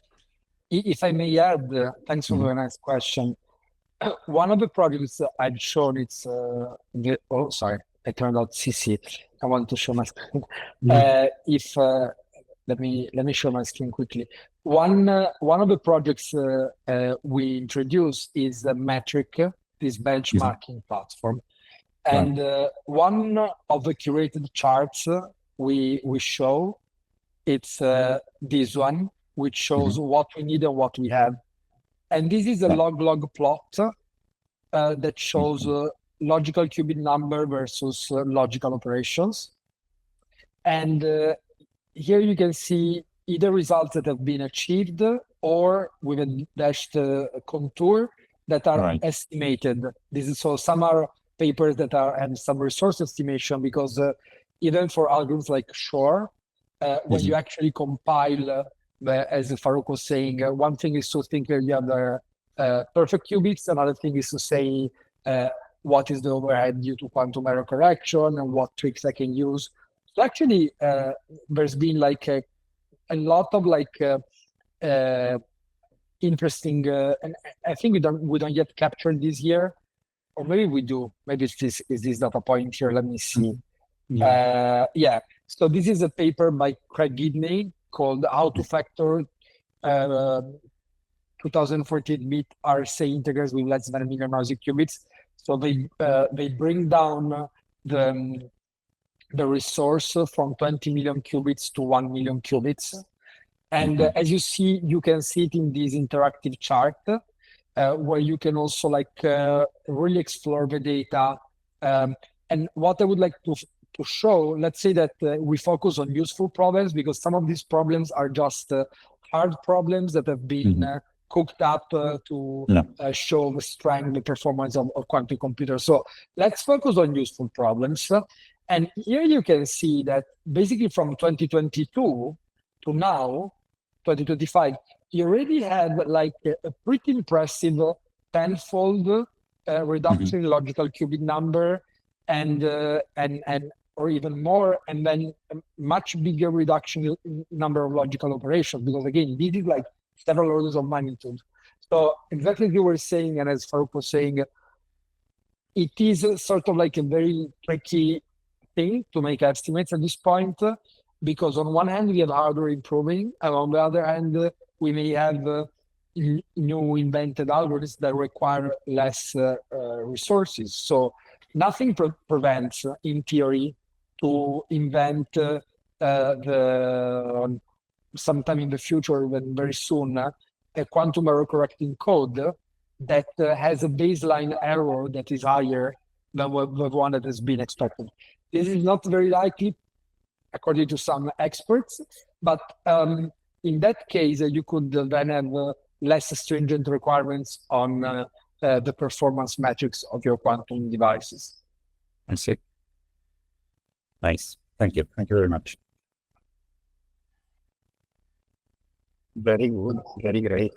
if I may add, thanks for the nice question. One of the projects I've shown, it's sorry, I turned out CC. I want to show my screen. Let me show my screen quickly. One of the projects we introduced is the Metric, this benchmarking platform. And one of the curated charts we show, it's this one, which shows what we need and what we have. And this is a log plot that shows logical qubit number versus logical operations. And here you can see either results that have been achieved or with a dashed contour that are estimated. This is, so some are papers that have some resource estimation, because even for algorithms like Shor, when you actually compile, as Farrokh was saying, one thing is to think that you have the perfect qubits, another thing is to say what is the overhead due to quantum error correction and what tricks I can use. So actually, there's been like a lot of like interesting, and I think we don't yet capture this here, or maybe we do. Maybe is this data point here? Let me see. So this is a paper by Craig Gibney called "How to Factor 2014 bit RSA integers with less than a million noisy qubits." So they bring down the resource from 20 million qubits to 1 million qubits. And as you see, you can see it in this interactive chart where you can also like really explore the data. And what I would like to show, let's say that we focus on useful problems, because some of these problems are just hard problems that have been cooked up to show the strength, the performance of quantum computers. So let's focus on useful problems. And here you can see that basically from 2022 to now, 2025, you already have like a pretty impressive tenfold reduction in logical qubit number, and or even more, and then a much bigger reduction in number of logical operations, because again, this is like several orders of magnitude. So exactly as you were saying, and as Farrokh was saying, it is sort of like a very tricky thing to make estimates at this point, because on one hand we have hardware improving, and on the other hand we may have new invented algorithms that require less resources. So nothing prevents, in theory, to invent sometime in the future, even very soon, a quantum error correcting code that has a baseline error that is higher than the one that has been expected. This is not very likely, according to some experts, but in that case, you could then have less stringent requirements on the performance metrics of your quantum devices. I see. Nice. Thank you. Thank you very much. Very good. Very great.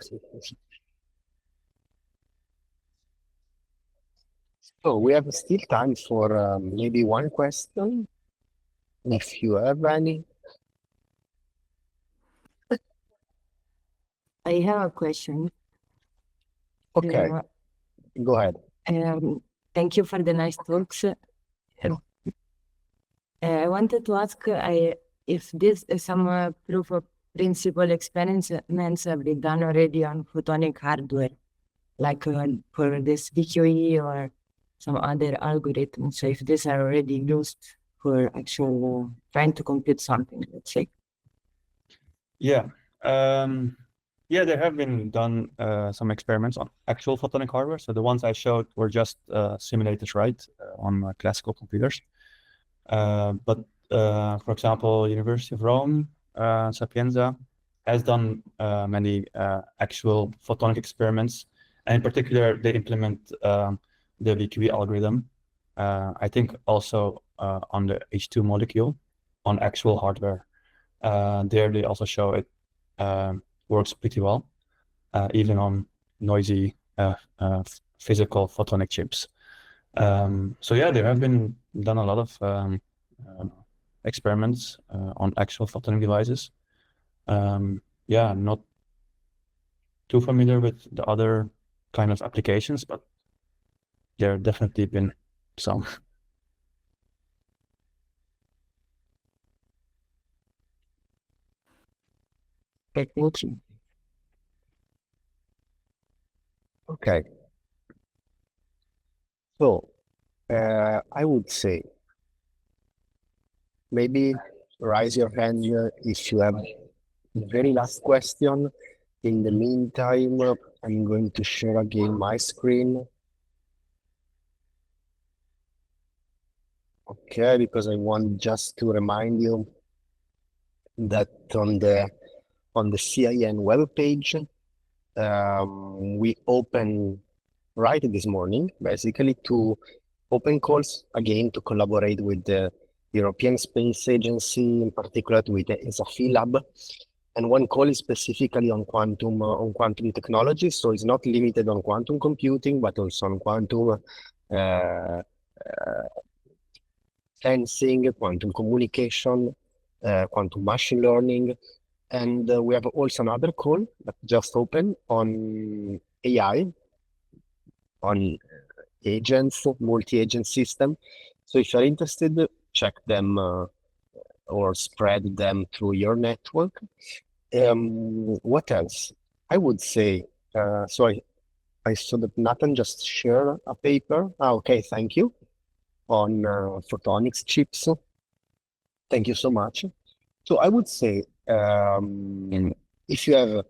So we have still time for maybe one question, if you have any. I have a question. Okay, go ahead. Thank you for the nice talks. I wanted to ask if this some proof of principle experiments have been done already on photonic hardware, like for this VQE or some other algorithms. So if these are already used for actual trying to compute something, let's say. Yeah. Yeah, there have been done some experiments on actual photonic hardware. So the ones I showed were just simulators, right, on classical computers. But for example, University of Rome, Sapienza, has done many actual photonic experiments. And in particular, they implement the VQE algorithm, I think also on the H2 molecule on actual hardware. There they also show it works pretty well, even on noisy physical photonic chips. So yeah, there have been done a lot of experiments on actual photonic devices. Yeah, I'm not too familiar with the other kind of applications, but there have definitely been some. Thank you. Okay. So I would say maybe raise your hand if you have the very last question. In the meantime, I'm going to share again my screen. Okay, because I want just to remind you that on the CIN webpage, we open right this morning, basically, to open calls again to collaborate with the European Space Agency, in particular with the ESA Lab. And one call is specifically on quantum technology. So it's not limited on quantum computing, but also on quantum sensing, quantum communication, quantum machine learning. And we have also another call that just opened on AI, on agents, multi-agent system. So if you're interested, check them or spread them through your network. What else? I would say, so I saw that Nathan just shared a paper. Okay, thank you. On photonics chips. Thank you so much. So I would say, if you have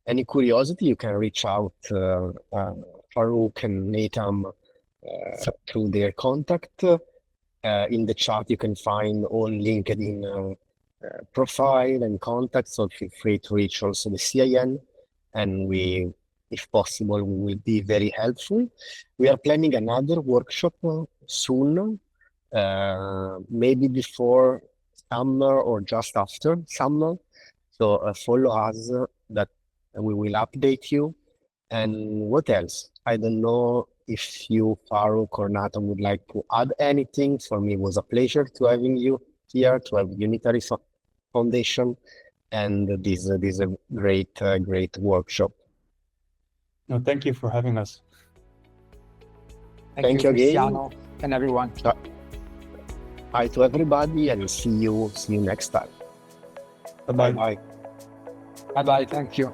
any curiosity, you can reach out Farrokh and Nathan through their contact. In the chat, you can find all LinkedIn profile and contacts, so feel free to reach also the CIN, and we, if possible, we will be very helpful. We are planning another workshop soon, maybe before summer or just after summer. So follow us that we will update you. And what else? I don't know if you, Farrokh or Nathan, would like to add anything. For me, it was a pleasure to having you here, to have Unitary Foundation, and this is a great workshop. No, thank you for having us. Thank you again. Cristiano, and everyone. Bye to everybody, and see you next time. Bye-bye. Bye. Bye bye. Thank you.